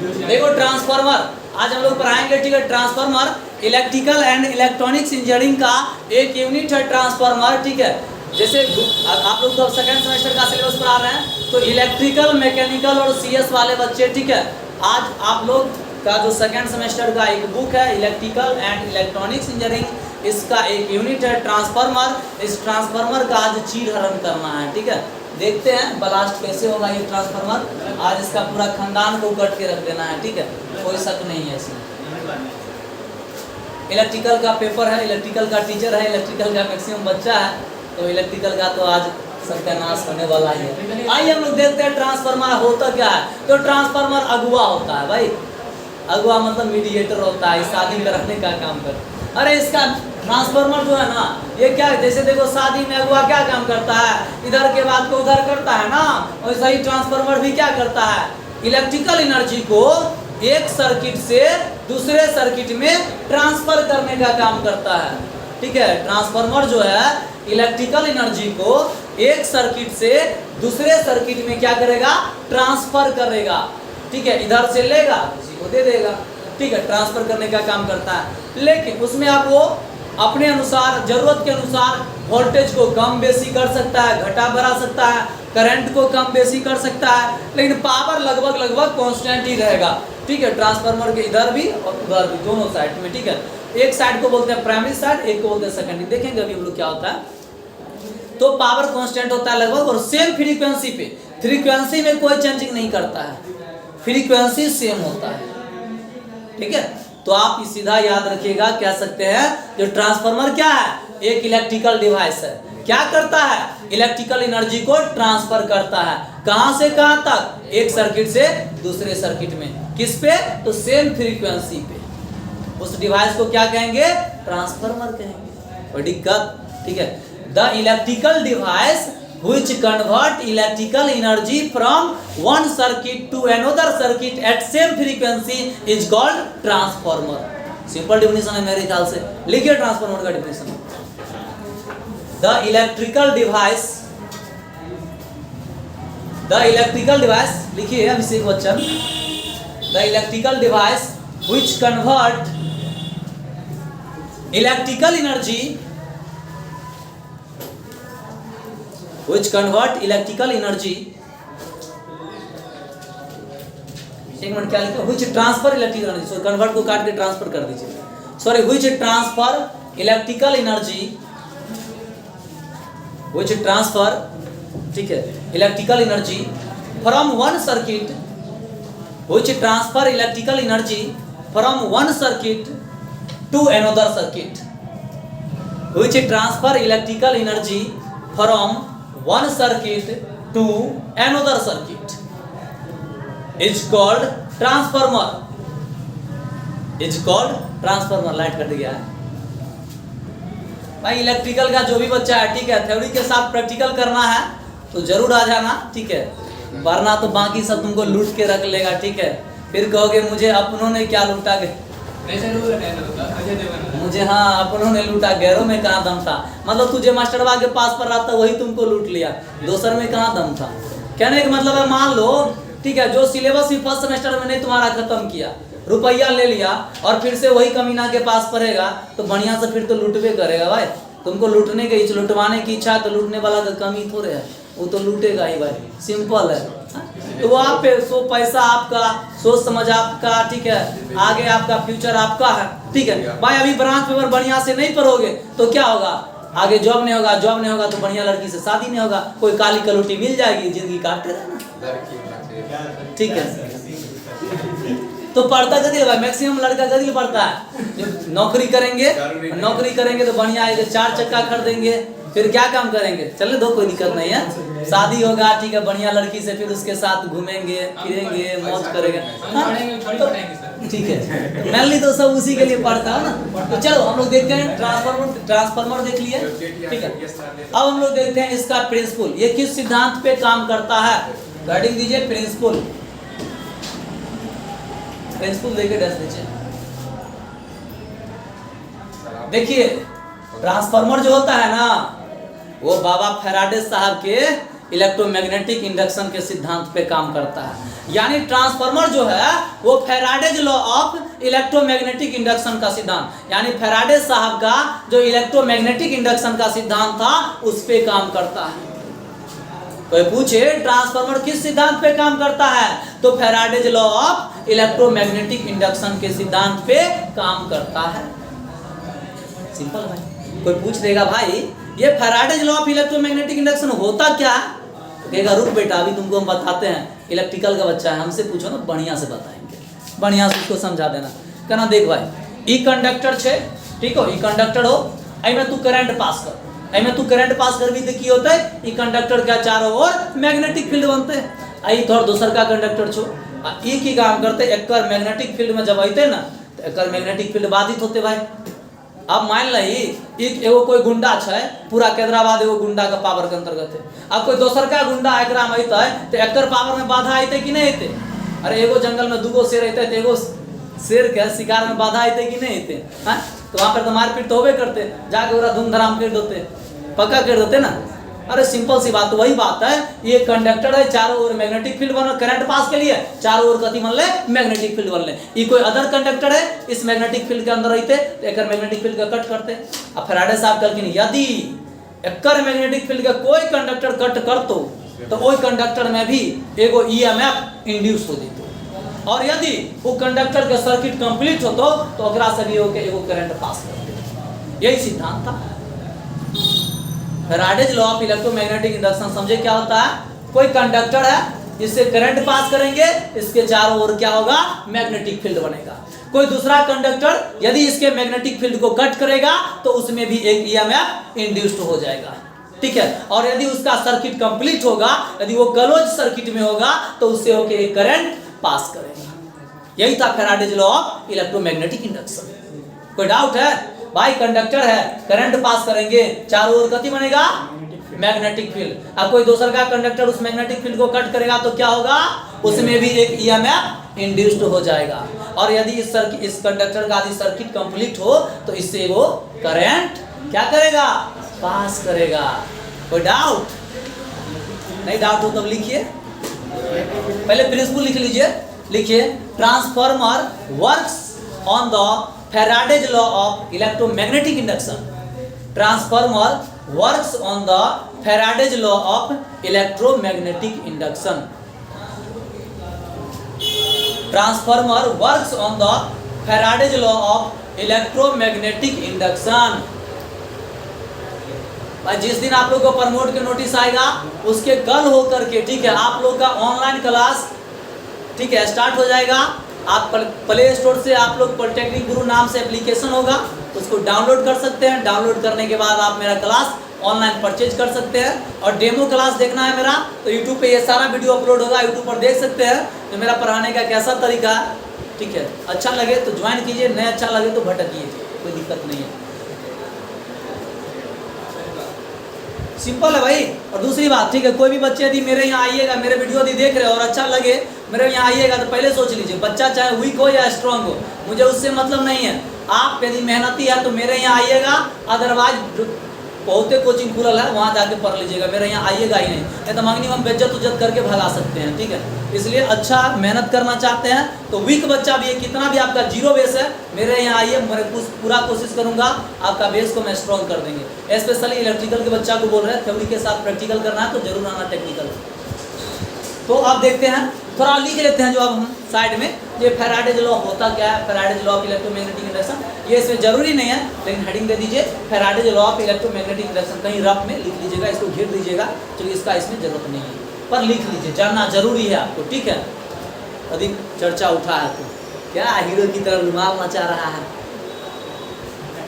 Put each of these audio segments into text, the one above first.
देखो ट्रांसफार्मर आज हम लोग पढ़ाएंगे, ठीक है। Transformer electrical and electronics engineering का एक यूनिट है ट्रांसफार्मर, ठीक है। जैसे आप लोग तो सेकंड सेमेस्टर का सिलेबस पढ़ा रहे हैं, तो इलेक्ट्रिकल, मैकेनिकल और सीएस वाले बच्चे, ठीक है। आज आप लोग का जो सेकंड सेमेस्टर का एक बुक है इलेक्ट्रिकल एंड इलेक्ट्रॉनिक्स इंजीनियरिंग, इसका एक यूनिट है ट्रांसफार्मर। इस ट्रांसफार्मर का आज चीर हरण करना है, ठीक है। देखते हैं ब्लास्ट कैसे होगा ये ट्रांसफार्मर। आज इसका पूरा खानदान को कट के रख देना है, ठीक है, कोई शक नहीं है इसमें। इलेक्ट्रिकल का पेपर है, इलेक्ट्रिकल का टीचर है, इलेक्ट्रिकल का मैक्सिमम बच्चा है, तो इलेक्ट्रिकल का तो आज सत्यानाश होने वाला ही है। आइए हम लोग देखते हैं ट्रांसफार्मर होता क्या है। तो ट्रांसफार्मर अगुआ होता है भाई, अगुआ मतलब मीडिएटर होता है, शादी में रखने का काम करता है। अरे इसका ट्रांसफार्मर जो है ना, ये क्या है, जैसे देखो शादी में अगुआ क्या काम करता है, इधर के बात को उधर करता है ना, वैसा ही ट्रांसफार्मर भी क्या करता है, इलेक्ट्रिकल एनर्जी को एक सर्किट से दूसरे सर्किट में ट्रांसफर करने का काम करता है, ठीक है। ट्रांसफार्मर जो है इलेक्ट्रिकल एनर्जी को एक सर्किट से दूसरे सर्किट में क्या करेगा, ट्रांसफर करेगा, ठीक है। इधर से लेगा किसी को दे देगा, ठीक है, ट्रांसफर करने का काम करता है। लेकिन उसमें आप वो अपने अनुसार, जरूरत के अनुसार वोल्टेज को कम बेसी कर सकता है, घटा बढ़ा सकता है, करंट को कम बेसी कर सकता है, लेकिन पावर लगभग कांस्टेंट ही रहेगा, ठीक है। ट्रांसफार्मर के इधर भी और उधर भी, दोनों साइड में, ठीक है। एक साइड को बोलते हैं प्राइमरी साइड, एक को बोलते हैं सेकेंडरी। देखेंगे अभी हम लोग क्या होता है। तो पावर कांस्टेंट होता है लगभग, और सेम फ्रीक्वेंसी पे, फ्रीक्वेंसी में कोई चेंजिंग नहीं करता है, फ्रीक्वेंसी सेम होता है, ठीक है। तो आप सीधा याद रखिएगा, कह सकते हैं जो ट्रांसफार्मर क्या है, एक इलेक्ट्रिकल डिवाइस है। क्या करता है, इलेक्ट्रिकल एनर्जी को ट्रांसफर करता है, कहां से कहां तक, एक सर्किट से दूसरे सर्किट में, किस पे, तो सेम फ्रीक्वेंसी पे। उस डिवाइस को क्या कहेंगे, ट्रांसफार्मर कहेंगे। कोई दिक्कत, ठीक है। The electrical device which convert electrical energy from one circuit to another circuit at same frequency is called transformer। Simple definition है मेरे ख्याल से, लिखिए ट्रांसफार्मर का डेफिनेशन। द इलेक्ट्रिकल डिवाइस लिखिए Abhishek Bachchan. The electrical device which convert electrical energy which convert electrical energy, एक minute क्या लिखा, which transfer electrical energy, sorry convert को काट के ट्रांसफर कर दीजिए, sorry, which transfer electrical energy, which transfer, ठीक है, electrical energy from one circuit, which transfer electrical energy from one circuit to another circuit, which transfer electrical energy from one circuit to another circuit is called transformer, is called transformer। Light cut गया है भाई। Electrical का जो भी बच्चा है, ठीक है, थ्योरी के साथ प्रैक्टिकल करना है तो जरूर आ जाना, ठीक है, वरना तो बाकी सब तुमको लूट के रख लेगा, ठीक है। फिर कहोगे मुझे अपनों ने क्या लूटा, मुझे हाँ अपनों ने लूटा, गैरों में कहाँ दम था। मतलब तुझे मास्टरवा के पास पर आता वही तुमको लूट लिया, दोसर में कहाँ दम था। कहने का मतलब है, मान लो, ठीक है, जो सिलेबस भी फर्स्ट सेमेस्टर में नहीं तुम्हारा खत्म किया, रुपया ले लिया और फिर से वही कमीना के पास पढ़ेगा, तो बढ़िया से फिर तो लूटवे करेगा भाई। तुमको लूटने की, लुटवाने की इच्छा, तो लूटने वाला का कमी थोड़े है, वो तो लूटेगा ही भाई, सिंपल है। तो वो आप पे सो पैसा आपका, सोच समझ आपका, ठीक है, आगे आपका फ्यूचर आपका है, ठीक है भाई। अभी ब्रांच पेपर बढ़िया से नहीं पढ़ोगे तो क्या होगा, आगे जॉब नहीं होगा, जॉब नहीं होगा तो बढ़िया लड़की से शादी नहीं होगा, कोई काली कलूटी मिल जाएगी, जिंदगी काटते रहना, ठीक है। तो पढ़ता गदिल भाई, मैक्सिमम लड़का गदिल पढ़ता है। जो नौकरी करेंगे तो बढ़िया है, 4 चक्का खरीदेंगे, फिर क्या काम करेंगे, चले दो, कोई दिक्कत नहीं है, शादी होगा, ठीक है, बढ़िया लड़की से, फिर उसके साथ घूमेंगे फिरेंगे, मौज करेंगे, ठीक है। मेनली तो सब उसी के लिए पढ़ता है ना। तो चलो हम लोग देखते हैं ट्रांसफार्मर देख लिए, ठीक है। अब हम लोग देखते हैं इसका प्रिंसिपल, ये किस सिद्धांत पे काम करता है, गाइडिंग दीजिए। प्रिंसिपल देके डस दीजिए। देखिए ट्रांसफार्मर जो होता है ना, वो बाबा फैराडे साहब के इलेक्ट्रोमैग्नेटिक इंडक्शन के सिद्धांत पे काम करता है। यानी ट्रांसफार्मर जो है वो Faraday's law of electromagnetic induction का सिद्धांत, यानी फैराडे साहब का जो इलेक्ट्रोमैग्नेटिक इंडक्शन का सिद्धांत था उस पे काम करता है। कोई पूछे ट्रांसफार्मर किस सिद्धांत पे काम करता है, तो Faraday's law of electromagnetic induction के सिद्धांत पे काम करता है। सिंपल भाई। कोई पूछ देगा भाई ये Faraday's law of electromagnetic induction होता क्या है, तो कहेगा रुक बेटा अभी तुमको हम बताते हैं, इलेक्ट्रिकल का बच्चा है हमसे पूछो ना, बढ़िया से बताएंगे, बढ़िया से उसको समझा देना। कहना देख भाई ई कंडक्टर छे, ठीक हो, ई कंडक्टर हो, आई में तू करंट पास कर, आई में तू करंट पास कर भी तो की होता है ई कंडक्टर क्या चारों ओर मैग्नेटिक फील्ड बनते हैं। आई थोड़ा दूसर का कंडक्टर छो, ई की काम करते एकर मैग्नेटिक फील्ड में जब आते ना तो एकर मैग्नेटिक फील्ड बाधित होते भाई। अब मान ली एगो कोई गुंडा है, पूरा कैदराबाद एगो गुंडा का पावर के अंतर्गत है, अब कोई दोसर का गुंडा एकरा में अतः तो एकर पावर में बाधा आते कि नहीं आते। अरे एगो जंगल में दूगो शेर अतः तो एगो शेर के शिकार में बाधा आते कि नहीं आते, हाँ तो वहाँ पर तो मारपीट तो होबे करते, जाके ओरा धूमधड़ाम कर देते, पक्का कर देते ना। अरे सिंपल सी बात, वही बात है, ये कंडक्टर है चारों ओर मैग्नेटिक फील्ड बन, करंट पास के लिए चारों ओर कथी बनले मैग्नेटिक फील्ड बनले। ये कोई अदर कंडक्टर है इस मैग्नेटिक फील्ड के अंदर रहते तो एकर मैग्नेटिक फील्ड का कट करते। अब फैराडे साहब कहलखिन यदि एकर मैग्नेटिक फील्ड का कोई कंडक्टर कट करतो तो ओई कंडक्टर में भी एगो ईएमएफ इंड्यूस हो जेतो, और यदि वो कंडक्टर के सर्किट कंप्लीट होतो तो ओकरा से भी एगो करंट पास करते। यही सिद्धांत था Faraday's law of electromagnetic induction. समझे क्या होता है, कोई कंडक्टर है इससे करंट पास करेंगे, इसके चारों ओर क्या होगा मैग्नेटिक फील्ड बनेगा। कोई दूसरा कंडक्टर यदि इसके मैग्नेटिक फील्ड को कट करेगा तो उसमें भी एक ईएमएफ इंड्यूस्ड हो जाएगा, ठीक है। और यदि उसका सर्किट कंप्लीट होगा, यदि वो क्लोज सर्किट में होगा तो उससे होकर एक करंट पास करेगा। यही था Faraday's law of electromagnetic induction. कोई डाउट है भाई, कंडक्टर है करंट पास करेंगे चारों ओर कथी बनेगा मैग्नेटिक फील्ड। अब कोई दूसर का कंडक्टर उस मैग्नेटिक फील्ड को कट करेगा तो क्या होगा, उसमें भी एक ईएमएफ इंड्यूस्ड हो जाएगा। और यदि इस कंडक्टर का यदि सर्किट कंप्लीट हो तो इससे वो करंट क्या करेगा पास करेगा। कोई डाउट नहीं, डाउट हो तब लिखिए, पहले प्रिंसिपल लिख लीजिए। लिखिए transformer works on the Faraday's law of electromagnetic induction. Transformer works on the Faraday's law of electromagnetic induction. Transformer works on the Faraday's law of electromagnetic induction. जिस दिन आप लोग को प्रमोट के नोटिस आएगा उसके कल होकर के, ठीक है, आप लोग का ऑनलाइन क्लास, ठीक है, स्टार्ट हो जाएगा। आप प्ले स्टोर से आप लोग पॉलिटेक्निक गुरु नाम से एप्लीकेशन होगा, उसको डाउनलोड कर सकते हैं। डाउनलोड करने के बाद आप मेरा क्लास ऑनलाइन परचेज कर सकते हैं। और डेमो क्लास देखना है मेरा तो यूट्यूब पे ये सारा वीडियो अपलोड होगा, यूट्यूब पर देख सकते हैं तो मेरा पढ़ाने का कैसा तरीका है, ठीक है। अच्छा लगे तो ज्वाइन कीजिए, नहीं अच्छा लगे तो भटकिए, कोई दिक्कत नहीं है, सिंपल है भाई। और दूसरी बात, ठीक है, कोई भी बच्चे यदि मेरे यहाँ आइएगा, मेरे वीडियो यदि देख रहे हो और अच्छा लगे मेरे यहाँ आइएगा तो पहले सोच लीजिए, बच्चा चाहे वीक हो या स्ट्रांग हो, मुझे उससे मतलब नहीं है। आप यदि मेहनती है तो मेरे यहाँ आइएगा, अदरवाइज बहुते कोचिंग खुलल है वहाँ जाके पढ़ लीजिएगा, मेरे यहाँ आइएगा ही नहीं तो मंगनी हम बेइज्जत उज्जत करके भगा सकते हैं, ठीक है। इसलिए अच्छा मेहनत करना चाहते हैं तो वीक बच्चा भी है, कितना भी आपका जीरो बेस है, मेरे यहाँ आइए, मैं पूरा कोशिश करूँगा आपका बेस को मैं स्ट्रॉन्ग कर देंगे। स्पेशली इलेक्ट्रिकल के बच्चा को बोल रहे हैं, थ्योरी के साथ प्रैक्टिकल करना है तो जरूर आना टेक्निकल। तो आप देखते हैं, थोड़ा लिख लेते हैं जो अब हम साइड में, ये फैराडेज लॉ होता क्या है, Faraday's law of electromagnetic induction. ये इसमें जरूरी नहीं है लेकिन हेडिंग दे दीजिए Faraday's law of electromagnetic induction, कहीं रफ में लिख लीजिएगा, इसको घेर दीजिएगा, चलिए इसका इसमें जरूरत नहीं है पर लिख लीजिए, जानना जरूरी है आपको, ठीक है। अधिक चर्चा उठा है तो क्या हीरो की तरह रुमाल मचा रहा है।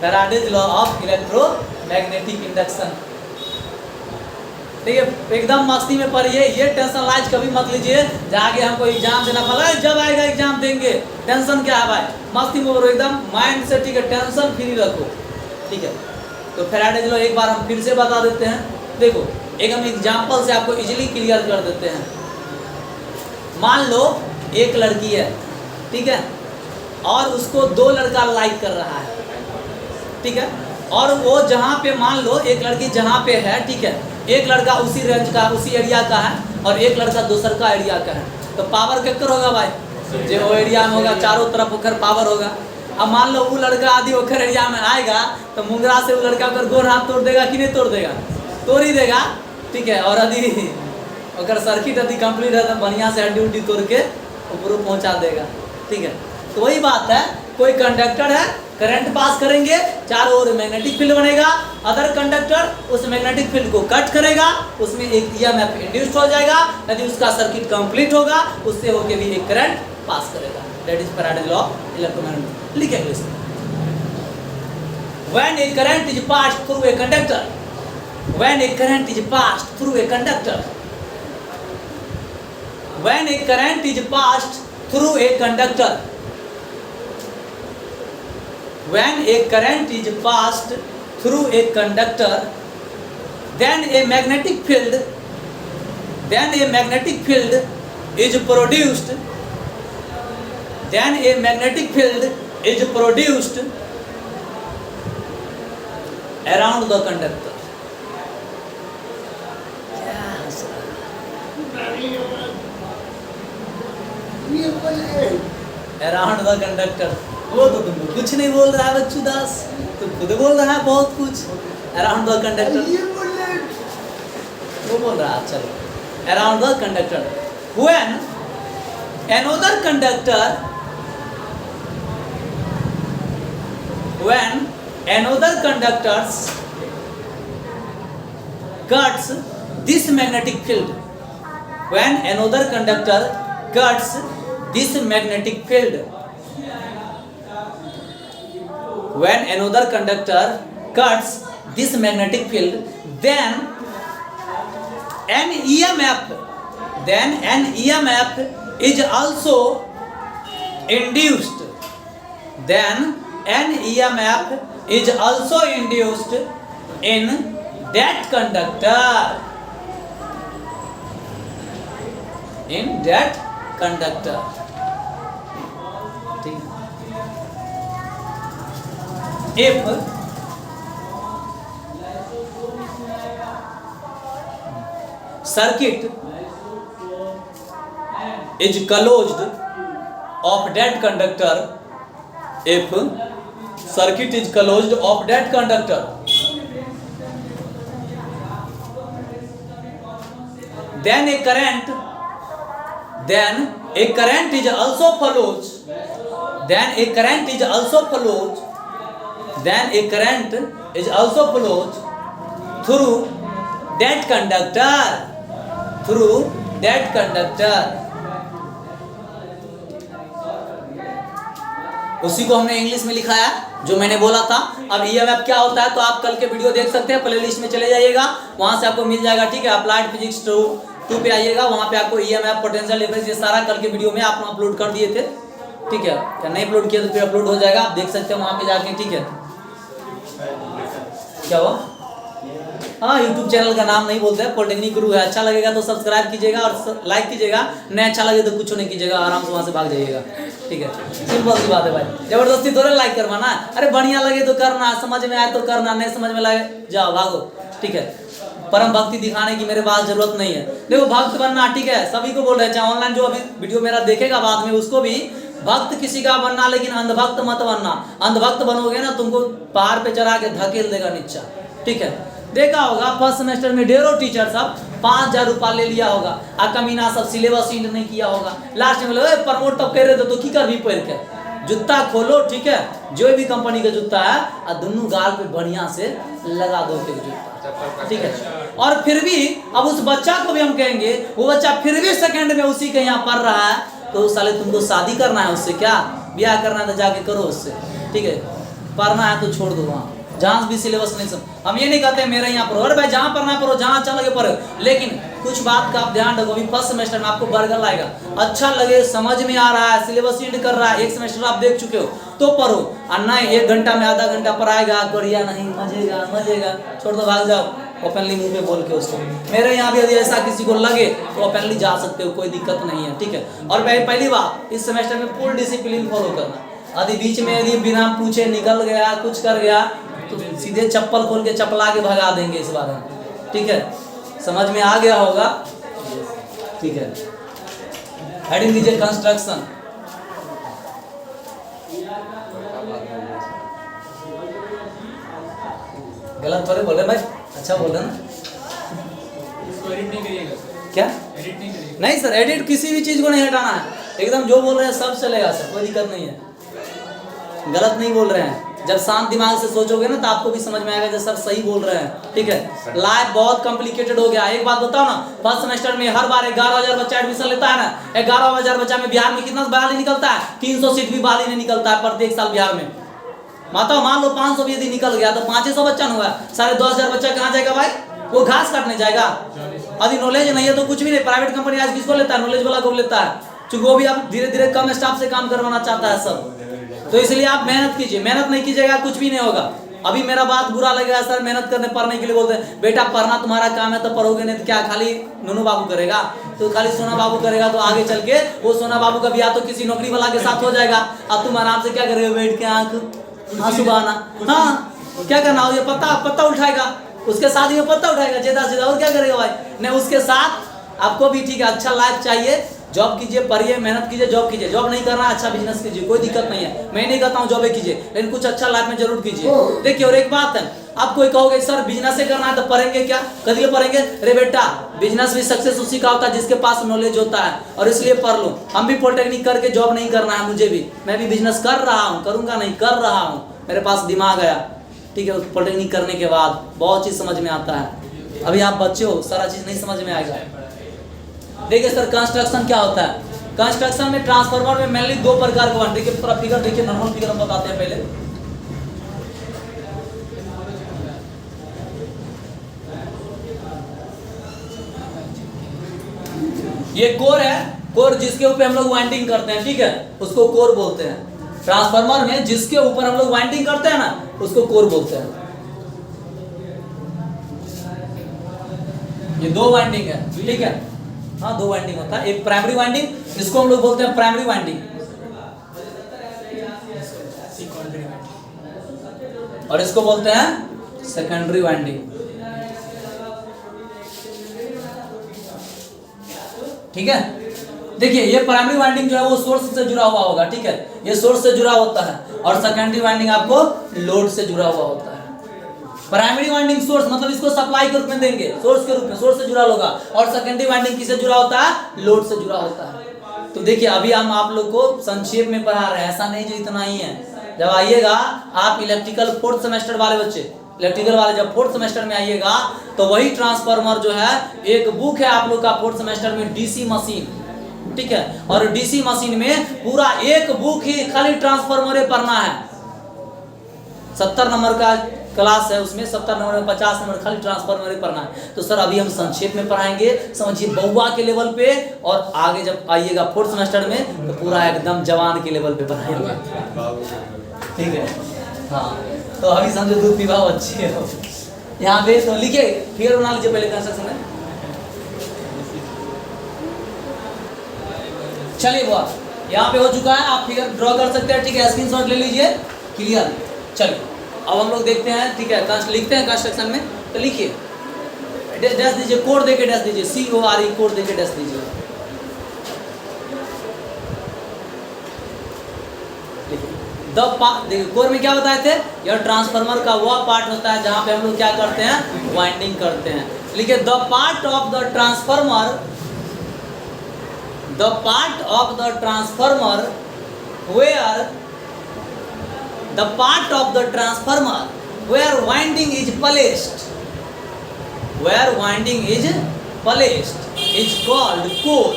Faraday's law of electromagnetic induction, ठीक है, एकदम मस्ती में पढ़िए, ये टेंशन लाइज कभी मत लीजिए जाके हमको एग्जाम देना पड़ा, जब आएगा एग्जाम देंगे, टेंशन क्या है भाई, मस्ती में बोलो एकदम माइंड से, ठीक है, टेंशन फ्री रखो, ठीक है। तो फैराडेज लॉ एक बार हम फिर से बता देते हैं, देखो एक हम एग्जाम्पल से आपको इजीली क्लियर कर देते हैं। मान लो एक लड़की है, ठीक है, और उसको दो लड़का लाइक कर रहा है, ठीक है, और वो जहाँ पे मान लो एक लड़की जहाँ पे है, ठीक है, एक लड़का उसी रेंज का उसी एरिया का है और एक लड़का दूसर का एरिया का है, तो पावर केकर होगा भाई? जो वो एरिया में होगा, चारों तरफ ओकर पावर होगा। अब मान लो वो लड़का आदि ओकर एरिया में आएगा तो मुंगरा से वो लड़का ओकर गोर हाथ तोड़ देगा कि नहीं तोड़ देगा? तोड़ ही देगा, ठीक है। और यदि ओकर सर्किट यदि कंप्लीट है तो बढ़िया से हड्डी उड्डी तोड़ के ऊपर पहुँचा देगा, ठीक है। तो वही बात है, कोई कंडक्टर है, करंट पास करेंगे, चारों ओर मैग्नेटिक फील्ड बनेगा, अदर कंडक्टर उस मैग्नेटिक फील्ड को कट करेगा, उसमें एक ईएमएफ इंड्यूस्ड हो जाएगा, यदि उसका सर्किट कंप्लीट होगा उससे होके भी एक करंट पास करेगा। That is Faraday's law of electromagnetism. लिखेंगे इसमें, when A current is passed through a conductor, when A current is passed through a conductor, when A current is passed through a conductor, when a current is passed through a conductor, then a magnetic field is produced, then a magnetic field is produced around the conductor. Around the conductor. वो तो तुमको कुछ नहीं बोल रहा है बच्चू दास, तुम खुद बोल रहा है बहुत कुछ। अराउंड द कंडक्टर वो बोल रहा है, चलो। Around the conductor, when another conductor, when another conductor cuts this magnetic field, when another conductor cuts this magnetic field, when another conductor cuts this magnetic field, then an EMF is also induced, then an EMF is also induced in that conductor, in that conductor, ठीक है। If circuit is closed of that conductor, if circuit is closed of that conductor, then a current is also follows, then a current is also follows, then a current is also flows through that conductor, through that conductor। उसी को हमने English में लिखा है जो मैंने बोला था। अब ईएमएफ क्या होता है तो आप कल के वीडियो देख सकते हैं, प्लेलिस्ट में चले जाइएगा, वहां से आपको मिल जाएगा, ठीक है। अप्लाइड फिजिक्स 2 पे आइएगा, वहां पे आपको ईएमएफ, पोटेंशियल डिफरेंस, ये सारा कल के वीडियो में आपने अपलोड कर दिए थे, ठीक है। क्या नहीं अपलोड किया तो फिर अपलोड हो जाएगा, आप देख सकते हैं वहां पे जाके, ठीक है। क्या हुआ? हाँ, यूट्यूब चैनल का नाम नहीं बोलते हैं, पॉलिटेक्निक गुरु है। अच्छा लगेगा तो सब्सक्राइब कीजिएगा और लाइक कीजिएगा, नहीं अच्छा लगे तो कुछ नहीं कीजिएगा, आराम से वहाँ से भाग जाइएगा, ठीक है। सिंपल सी बात है भाई, जबरदस्ती थोड़े लाइक करवाना। अरे बढ़िया लगे तो करना, समझ में आए तो करना, नहीं समझ में लगे जाओ भागो, ठीक है। परम भक्ति दिखाने की मेरे पास जरूरत नहीं है। देखो भक्त बनना, ठीक है, सभी को बोल रहे हैं, चाहे ऑनलाइन जो अभी वीडियो मेरा देखेगा बाद में उसको भी, भक्त किसी का बनना, लेकिन अंधभक्त मत बनना। अंधभक्त बनोगे ना तुमको पहाड़ पे चढ़ा के धकेल देगा नीचा, ठीक है। देखा होगा फर्स्ट सेमेस्टर में ढेरों टीचर सब 5000 रुपया ले लिया होगा, आ कमीना सब सिलेबस इंड नहीं किया होगा, लास्ट में बोले प्रमोट तब कर रहे थे तो की कर भी पढ़ के जूता खोलो, ठीक है, जो भी कंपनी का जूता है और दोनों गाल पे बढ़िया से लगा दो के जूता, ठीक है। और फिर भी अब उस बच्चा को भी हम कहेंगे, वो बच्चा फिर भी सेकंड में उसी के यहाँ पढ़ रहा है, तो साले तुमको शादी करना है उससे, क्या ब्याह करना है तो जाके करो उससे, ठीक है। पढ़ना है तो छोड़ दो, वहाँ जहाँ भी सिलेबस नहीं सब, हम ये नहीं कहते मेरे यहाँ पढ़ो, अरे भाई जहाँ पढ़ना पढ़ो, जहाँ अच्छा लगे पढ़ो, लेकिन कुछ बात का आप ध्यान रखो। अभी फर्स्ट सेमेस्टर में आपको बर्गर लाएगा, अच्छा लगे, समझ में आ रहा है, सिलेबस रीड कर रहा है, एक सेमेस्टर आप देख चुके हो तो पढ़ो, और नहीं 1 घंटा में आधा घंटा पढ़ाएगा, बढ़िया नहीं मजेगा, छोड़ दो, भाग जाओ ओपनली मुंह पे बोल के उसको। मेरे यहाँ भी यदि ऐसा किसी को लगे तो ओपनली जा सकते हो, कोई दिक्कत नहीं है, ठीक है। और पहली बात इस सेमेस्टर में फुल डिसिप्लिन फॉलो करना। यदि बीच में यदि बिना पूछे निकल गया, कुछ कर गया तो सीधे चप्पल खोल के चपला के भगा देंगे इस बार, ठीक है। समझ में आ गया होगा, ठीक है। हेडिंग दीजिए कंस्ट्रक्शन। गलत थोड़े बोल रहे भाई, अच्छा बोल रहे ना। इसको एडिट नहीं करिएगा क्या? एडिट नहीं करिएगा। नहीं सर, एडिट किसी भी चीज को नहीं हटाना है, एकदम जो बोल रहे हैं सब चलेगा सर, कोई दिक्कत नहीं है, गलत नहीं बोल रहे हैं। जब शांत दिमाग से सोचोगे ना तो आपको भी समझ में आएगा कि सर सही बोल रहे हैं, ठीक है। लाइफ बहुत कॉम्प्लिकेटेड हो गया। एक बात बताओ ना, फर्स्ट सेमेस्टर में हर बार 11,000 बच्चा एडमिशन लेता है ना। 11,000 बच्चा में बिहार में कितना बहाली निकलता है? 300 सीट भी बहाली नहीं निकलता है प्रत्येक साल बिहार में। माता मान लो 500 भी यदि निकल गया तो 500 बच्चा हुआ, 10,500 बच्चा कहाँ जाएगा भाई? वो घास काटने जाएगा। यदि नॉलेज नहीं है तो कुछ भी नहीं। प्राइवेट कंपनी आज किसको लेता है? नॉलेज वाला को लेता है, क्योंकि वो भी अब धीरे धीरे कम स्टाफ से काम करवाना चाहता है सब। तो इसलिए आप मेहनत कीजिए, मेहनत नहीं कीजिएगा कुछ भी नहीं होगा। अभी मेरा बात बुरा लगेगा सर, मेहनत करने पढ़ने के लिए बोलते हैं, बेटा पढ़ना तुम्हारा काम है तो पढ़ोगे, नहीं तो क्या खाली नूनू बाबू करेगा? तो खाली सोना बाबू करेगा तो आगे चल के वो सोना बाबू का ब्याह तो किसी नौकरी वाला के साथ हो जाएगा। अब तुम आराम से क्या करोगे? बैठ के आंसू बहाना। हाँ, क्या करना हो? ये पत्ता उठाएगा, उसके साथ ये पत्ता उठाएगा सीधा सीधा, और क्या करेगा भाई? नहीं, उसके साथ आपको भी ठीक है, अच्छा लाइफ चाहिए, जॉब कीजिए, पढ़िए, मेहनत कीजिए, जॉब कीजिए। जॉब नहीं करना, अच्छा बिजनेस कीजिए, कोई दिक्कत नहीं है। मैं नहीं कहता हूँ जॉब कीजिए, लेकिन कुछ अच्छा लाइफ में जरूर कीजिए। देखिए, और एक बात है, आप कोई कहोगे सर बिजनेस से करना है तो पढ़ेंगे क्या? कभी पढ़ेंगे? अरे बेटा, बिजनेस भी सक्सेस उसी का होता है जिसके पास नॉलेज होता है, और इसलिए पढ़ लो। हम भी पॉलिटेक्निक करके जॉब नहीं करना है मुझे भी, मैं भी बिजनेस कर रहा हूँ, करूँगा नहीं, कर रहा हूँ, मेरे पास दिमाग आया, ठीक है। पॉलिटेक्निक करने के बाद बहुत चीज़ समझ में आता है। अभी आप बच्चे हो, सारा चीज़ नहीं समझ में आएगा। देखिए सर, कंस्ट्रक्शन क्या होता है? कंस्ट्रक्शन में ट्रांसफार्मर में मेनली 2 प्रकार के बनते हैं। थोड़ा फिगर देखिए, नॉर्मल फिगर हम बताते हैं पहले। ये कोर है, कोर जिसके ऊपर हम लोग वाइंडिंग करते हैं, ठीक है, उसको कोर बोलते हैं। ट्रांसफार्मर में जिसके ऊपर हम लोग वाइंडिंग करते हैं ना, उसको कोर बोलते हैं। ये 2 वाइंडिंग है, ठीक है। हाँ, 2 वाइंडिंग होता है। एक प्राइमरी वाइंडिंग, इसको हम लोग बोलते हैं प्राइमरी वाइंडिंग, और इसको बोलते हैं सेकेंडरी वाइंडिंग, ठीक है। देखिए, ये प्राइमरी वाइंडिंग जो है वो सोर्स से जुड़ा हुआ होगा, ठीक है, ये सोर्स से जुड़ा होता है, और सेकेंडरी वाइंडिंग आपको लोड से जुड़ा हुआ होता है। प्राइमरी वाइंडिंग सोर्स मतलब इसको सप्लाई के रूप में देंगे, सोर्स के रूप में, सोर्स से जुड़ा होगा, और सेकेंडरी वाइंडिंग किससे जुड़ा होता है? लोड से जुड़ा होता है। तो देखिए, अभी हम आप लोग को संक्षेप में पढ़ा रहे हैं, ऐसा नहीं जो इतना ही है। जब आइएगा आप इलेक्ट्रिकल 4th सेमेस्टर वाले बच्चे, इलेक्ट्रिकल वाले जब 4th सेमेस्टर में आइएगा तो वही ट्रांसफार्मर जो है, एक बुक है आप लोग का 4th सेमेस्टर में, डीसी मशीन, ठीक है। और डीसी मशीन में पूरा एक बुक ही खाली ट्रांसफार्मर पढ़ना है। 70 नंबर का क्लास है, उसमें 70 नंबर में 50 नंबर खाली ट्रांसफार्मर ही पढ़ना है। तो सर अभी हम संक्षेप में पढ़ाएंगे, समझिए बउआ के लेवल पे, और आगे जब आइएगा 4th सेमेस्टर में तो पूरा एकदम जवान के लेवल पे पढ़ाएंगे, ठीक है। हाँ, तो अभी समझो दूध पीवा अच्छी हो। यहाँ पे तो लिखे फिगर बना लीजिए पहले कंस्ट्रक्शन में। चलिए बुआ, यहाँ पे हो चुका है, आप फिगर ड्रॉ कर सकते हैं, ठीक है, स्क्रीनशॉट ले लीजिए, क्लियर। चलिए अब हम लोग देखते हैं, ठीक है, लिखते हैं कंस्ट्रक्शन में। तो लिखिए, डैश दीजिए, कोड देके डैश दीजिए, CORE कोड देके डैश दीजिए। देखिए, कोर में क्या बताए थे? यह ट्रांसफार्मर का वह पार्ट होता है जहां पे हम लोग क्या करते हैं? वाइंडिंग करते हैं। लिखिए, the part of the transformer where winding is placed is called core.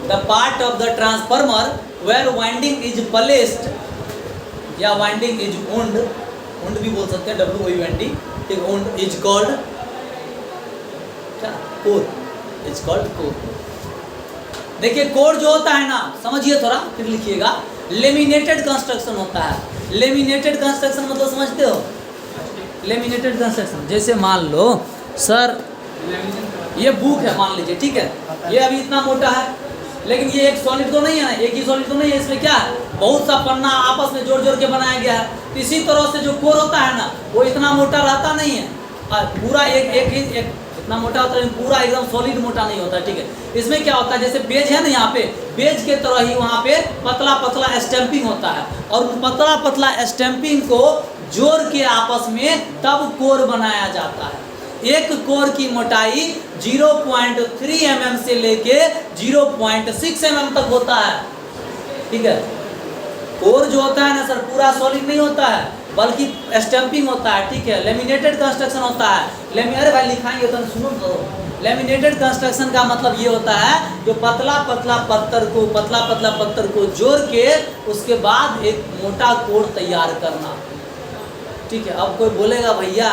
The part of the transformer where winding is placed या winding is wound भी बोल सकते हैं, WOUND, ठीक, wound is called क्या? core, is called core। देखिए, core जो होता है ना, समझिए थोड़ा, फिर लिखिएगा, लेमिनेटेड कंस्ट्रक्शन होता है। लेमिनेटेड कंस्ट्रक्शन मतलब समझते हो? लेमिनेटेड कंस्ट्रक्शन जैसे मान लो सर, ये बुक है मान लीजिए, ठीक है, ये अभी इतना मोटा है, लेकिन ये एक सॉलिड तो नहीं है ना, एक ही सॉलिड तो नहीं है, इसमें क्या है, बहुत सा पन्ना आपस में जोड़ जोड़ के बनाया गया है। तो इसी तरह से जो कोर होता है ना, वो इतना मोटा रहता नहीं है, पूरा एक इतना मोटा होता है, पूरा एकदम सॉलिड मोटा नहीं होता, ठीक है। इसमें क्या होता है, जैसे पेज है ना, यहाँ पे पेज के तरह ही वहाँ पे पतला पतला स्टैंपिंग होता है, और उन पतला पतला स्टैंपिंग को जोड़ के आपस में तब कोर बनाया जाता है। एक कोर की मोटाई 0.3 mm से लेके 0.6 mm तक होता है, ठीक है। कोर जो होता है ना सर, पूरा सॉलिड नहीं होता है, बल्कि स्टैंपिंग होता है, ठीक है। लेमिनेटेड कंस्ट्रक्शन होता है। अरे भाई लिखाएंगे तो सुनो तो। लेमिनेटेड कंस्ट्रक्शन का मतलब ये होता है जो पतला पतला पत्थर को जोड़ के उसके बाद एक मोटा कोर तैयार करना, ठीक है। अब कोई बोलेगा भैया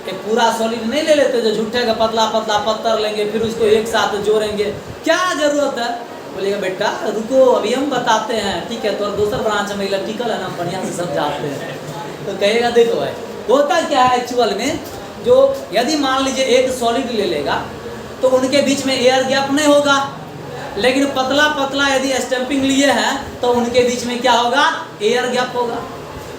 एक पूरा सॉलिड नहीं ले लेते, जो झूठे का पतला पतला पत्थर लेंगे फिर उसको एक साथ जोड़ेंगे, क्या जरूरत है। बोलेगा बेटा रुको अभी हम बताते हैं, ठीक है। तो दूसरा ब्रांच में इलेक्ट्रिकल है ना, बढ़िया से समझाते हैं। तो कहेगा देखो भाई होता क्या है एक्चुअल में, जो यदि मान लीजिए एक सॉलिड ले लेगा तो उनके बीच में एयर गैप नहीं होगा, लेकिन पतला पतला यदि स्टैंपिंग लिए हैं तो उनके बीच में क्या होगा, एयर गैप होगा।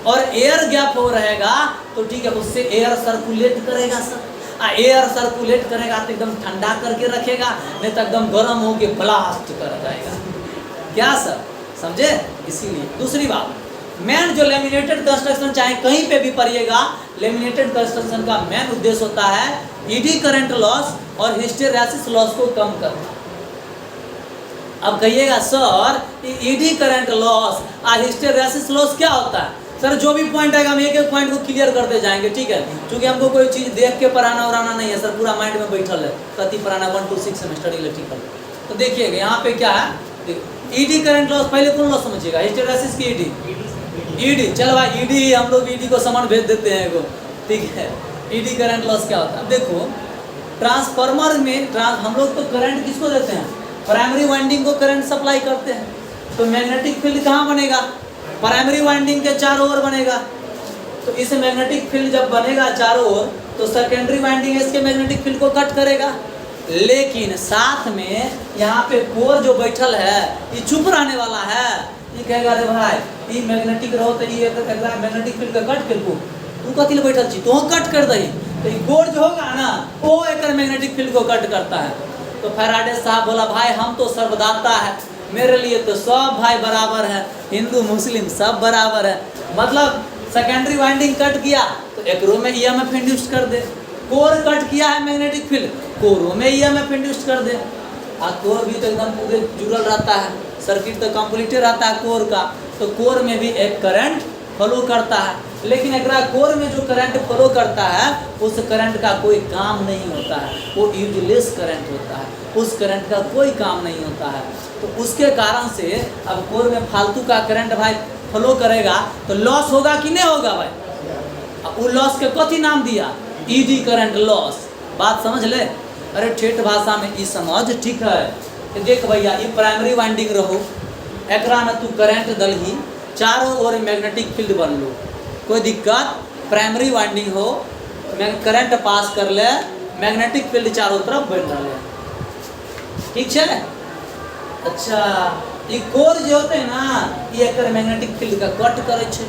और एयर गैप हो रहेगा तो ठीक है, उससे एयर सर्कुलेट करेगा सर। एयर सर्कुलेट करेगा तो एकदम ठंडा करके रखेगा, नहीं तो एकदम गर्म होके ब्लास्ट कर जाएगा, क्या सर समझे। इसीलिए दूसरी बात, मेन जो लेमिनेटेड कंस्ट्रक्शन चाहे कहीं पे भी पढ़िएगा, लेमिनेटेड कंस्ट्रक्शन का मेन उद्देश्य होता है ईडी करंट लॉस और हिस्टेरेसिस लॉस को कम करना। अब कहिएगा सर ईडी करंट लॉस और हिस्टेरेसिस लॉस क्या होता है। सर जो भी पॉइंट आएगा हम एक एक पॉइंट को क्लियर करते जाएंगे, ठीक है। क्योंकि हमको कोई चीज़ देख के पढ़ाना वराना नहीं है सर, पूरा माइंड में बैठल है कति पढ़ाना 1 to 6 सेमेस्टर इलेक्ट्रिकल। तो देखिएगा यहाँ पे क्या है, ईडी करंट लॉस पहले कौन लॉस समझिएगा, हिस्टेरेसिस की ईडी। चलो भाई ईडी हम लोग ईडी को सामान भेज देते हैं एगो, ठीक है। ईडी करंट लॉस क्या होता है, देखो ट्रांसफार्मर में हम लोग तो करंट किसको देते हैं, प्राइमरी वाइंडिंग को करंट सप्लाई करते हैं। तो मैग्नेटिक फील्ड कहाँ बनेगा, प्राइमरी वाइंडिंग के चारों ओर बनेगा। तो इस मैग्नेटिक फील्ड जब बनेगा चारों ओर तो सेकेंडरी वाइंडिंग इसके मैग्नेटिक फील्ड को कट करेगा। लेकिन साथ में यहाँ पे कोर जो बैठल है ये चुप रहने वाला है, ये कहेगा अरे भाई ये मैग्नेटिक रहो तो ये मैग्नेटिक फील्ड का कट कर तू कथी ले बैठल छी, तो कट कर दही। तो ये कोर जो होगा ना वो एक मैग्नेटिक फील्ड को कट करता है। तो फैराडे साहब बोला भाई हम तो सर्वदाता है, मेरे लिए तो सब भाई बराबर है, हिंदू मुस्लिम सब बराबर है। मतलब सेकेंडरी वाइंडिंग कट किया तो एक रो में ईएमएफ इंड्यूस कर दे, कोर कट किया है मैग्नेटिक फील्ड, कोरों में ईएमएफ इंड्यूस कर दे। और कोर भी तो एकदम पूरे जुड़ल रहता है, सर्किट तो कंप्लीट रहता है कोर का। तो कोर में भी एक करंट फ्लो करता है, लेकिन एकरा कोर में जो करंट फ्लो करता है उस करंट का कोई काम नहीं होता है, वो यूजलेस करंट होता है, उस करंट का कोई काम नहीं होता है। तो उसके कारण से अब कोर में फालतू का करंट भाई फ्लो करेगा तो लॉस होगा कि नहीं होगा भाई। अब वो लॉस के कथी नाम दिया, ईडी करंट लॉस। बात समझ ले, अरे ठेठ भाषा में ई समझ, ठीक है। कि देख भैया ये प्राइमरी वाइंडिंग रहो, एकरा में तू करंट दलही, चारों ओर मैग्नेटिक फील्ड बन लो, कोई दिक्कत। प्राइमरी वाइंडिंग हो, करंट पास कर ले, मैग्नेटिक फील्ड चारों तरफ बन रहा है, ठीक है। अच्छा ये कोर जो होते हैं ना ये एक मैग्नेटिक फील्ड का कट करे छे,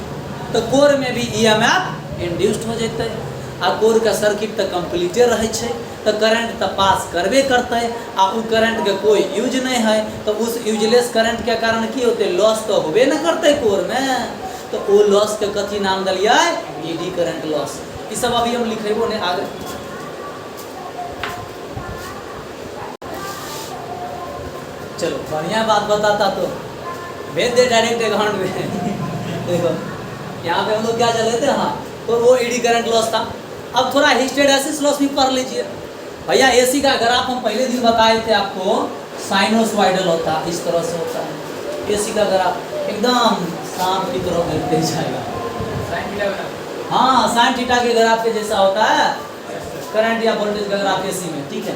तो कोर में भी ईएमएफ इंड्यूस्ड हो जाते हैं। आ कोर का सर्किट तो कंप्लीटे रहे छे, तो करंट तो पास करबे करते, आ उ करंट के कोई यूज नहीं है। तो उस यूजलेस करंट के कारण की होते, लॉस तो होबे न करते कोर में। तो वो लॉस के कथी नाम दिलिए, ईडी करंट लॉस। ये सब अभी हम लिखेबो ने आगे। चलो बढ़िया बात बताता तो भेज दे डायरेक्ट अकाउंट में। देखो यहाँ पे हम लोग क्या चले थे, हाँ तो वो ईडी करंट लॉस था। अब थोड़ा हिस्टेरेसिस लॉस भी पढ़ लीजिए भैया। एसी का ग्राफ हम पहले दिन बताए थे आपको, साइनोसॉइडल होता है, इस तरह से होता है एसी का ग्राफ, एकदम सांप की तरह मिलते जाएगा। हाँ साइन थीटा के ग्राफ के जैसा होता है करंट या वोल्टेज का ग्राफ एसी में, ठीक है।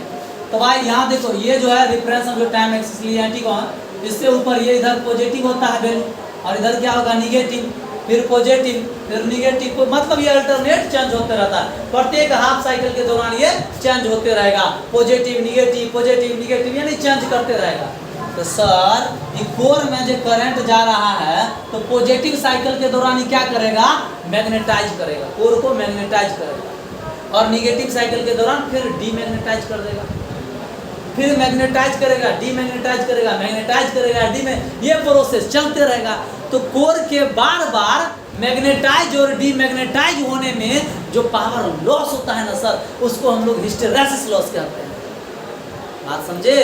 तो भाई यहाँ देखो ये जो है रिफरेंस हम जो टाइम एक्सिस लिए हैं, ठीक है। इससे ऊपर ये इधर पॉजिटिव होता है वैल्यू, और इधर क्या होगा निगेटिव, फिर पॉजिटिव, फिर निगेटिव। मतलब ये अल्टरनेट चेंज होते रहता है, प्रत्येक हाफ साइकिल के दौरान ये चेंज होते रहेगा, पॉजिटिव निगेटिव यानी चेंज करते रहेगा। तो सर ये कोर में जो करंट जा रहा है तो पॉजिटिव साइकिल के दौरान ये क्या करेगा, मैग्नेटाइज करेगा, कोर को मैग्नेटाइज करेगा, और निगेटिव साइकिल के दौरान फिर डीमैग्नेटाइज कर देगा, फिर मैग्नेटाइज करेगा, डीमैग्नेटाइज करेगा, मैग्नेटाइज करेगा, ये प्रोसेस चलते रहेगा। तो कोर के बार बार मैग्नेटाइज और डीमैग्नेटाइज होने में जो पावर लॉस होता है ना सर, उसको हम लोग हिस्टेरेसिस लॉस कहते हैं। बात समझे?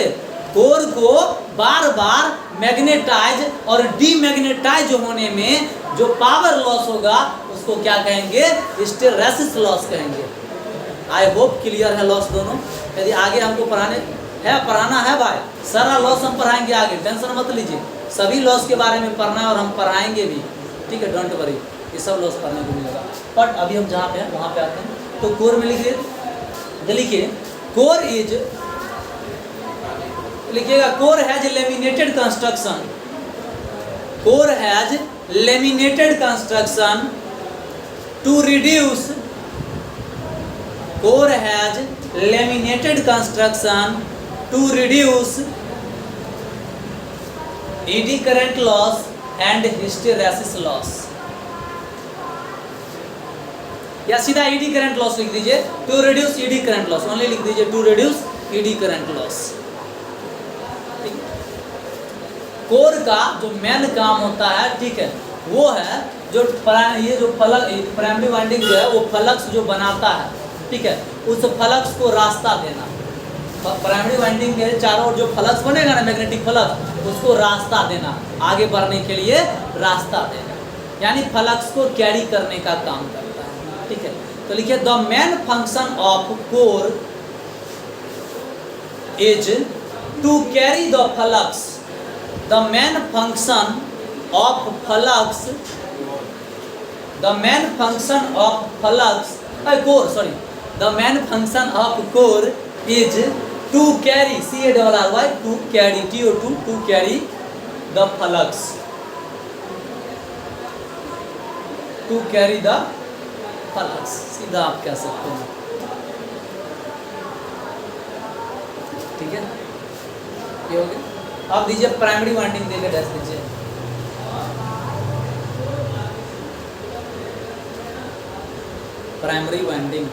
कोर को बार बार मैग्नेटाइज और डीमैग्नेटाइज होने में जो पावर लॉस होगा उसको क्या कहेंगे, हिस्टेरेसिस लॉस कहेंगे। आई होप क्लियर है लॉस दोनों। यदि आगे हमको पढ़ाना है भाई, सारा लॉस हम पढ़ाएंगे आगे, टेंशन मत लीजिए, सभी लॉस के बारे में पढ़ना है और हम पढ़ाएंगे भी, ठीक है, डोंट वरी, ये सब लॉस पढ़ने को मिलेगा। बट अभी हम जहाँ पे हैं वहाँ पे आते हैं। तो कोर में लिखिए कोर इज, लिखिएगा core has laminated construction, core has laminated construction to reduce, core has laminated construction to reduce eddy current loss and hysteresis loss, या सीधा ईडी करंट लॉस लिख दीजिए, to reduce eddy current loss, only लिख दीजिए to reduce eddy current loss. Core का जो main काम होता है, ठीक है, वो है जो ये जो प्राइमरी वाइंडिंग जो है वो फ्लक्स जो बनाता है, ठीक है, उस फ्लक्स को रास्ता देना। प्राइमरी वाइंडिंग के चारों ओर जो फ्लक्स बनेगा ना, मैग्नेटिक फ्लक्स, उसको रास्ता देना, आगे बढ़ने के लिए रास्ता देना, यानी फ्लक्स को कैरी करने का काम करता है, ठीक है। तो लिखिए the main function of core is to carry the flux, the main function of flux, the main function of flux, core, sorry, the main function of core is to carry, C-A-R-R-Y, to carry, T-O-2, to carry the flux, to carry the flux, सीधा आप कह सकते हैं, ठीक है, ये हो गया। अब दीजिए प्राइमरी वाइंडिंग देकर डैश दीजिए, प्राइमरी वाइंडिंग,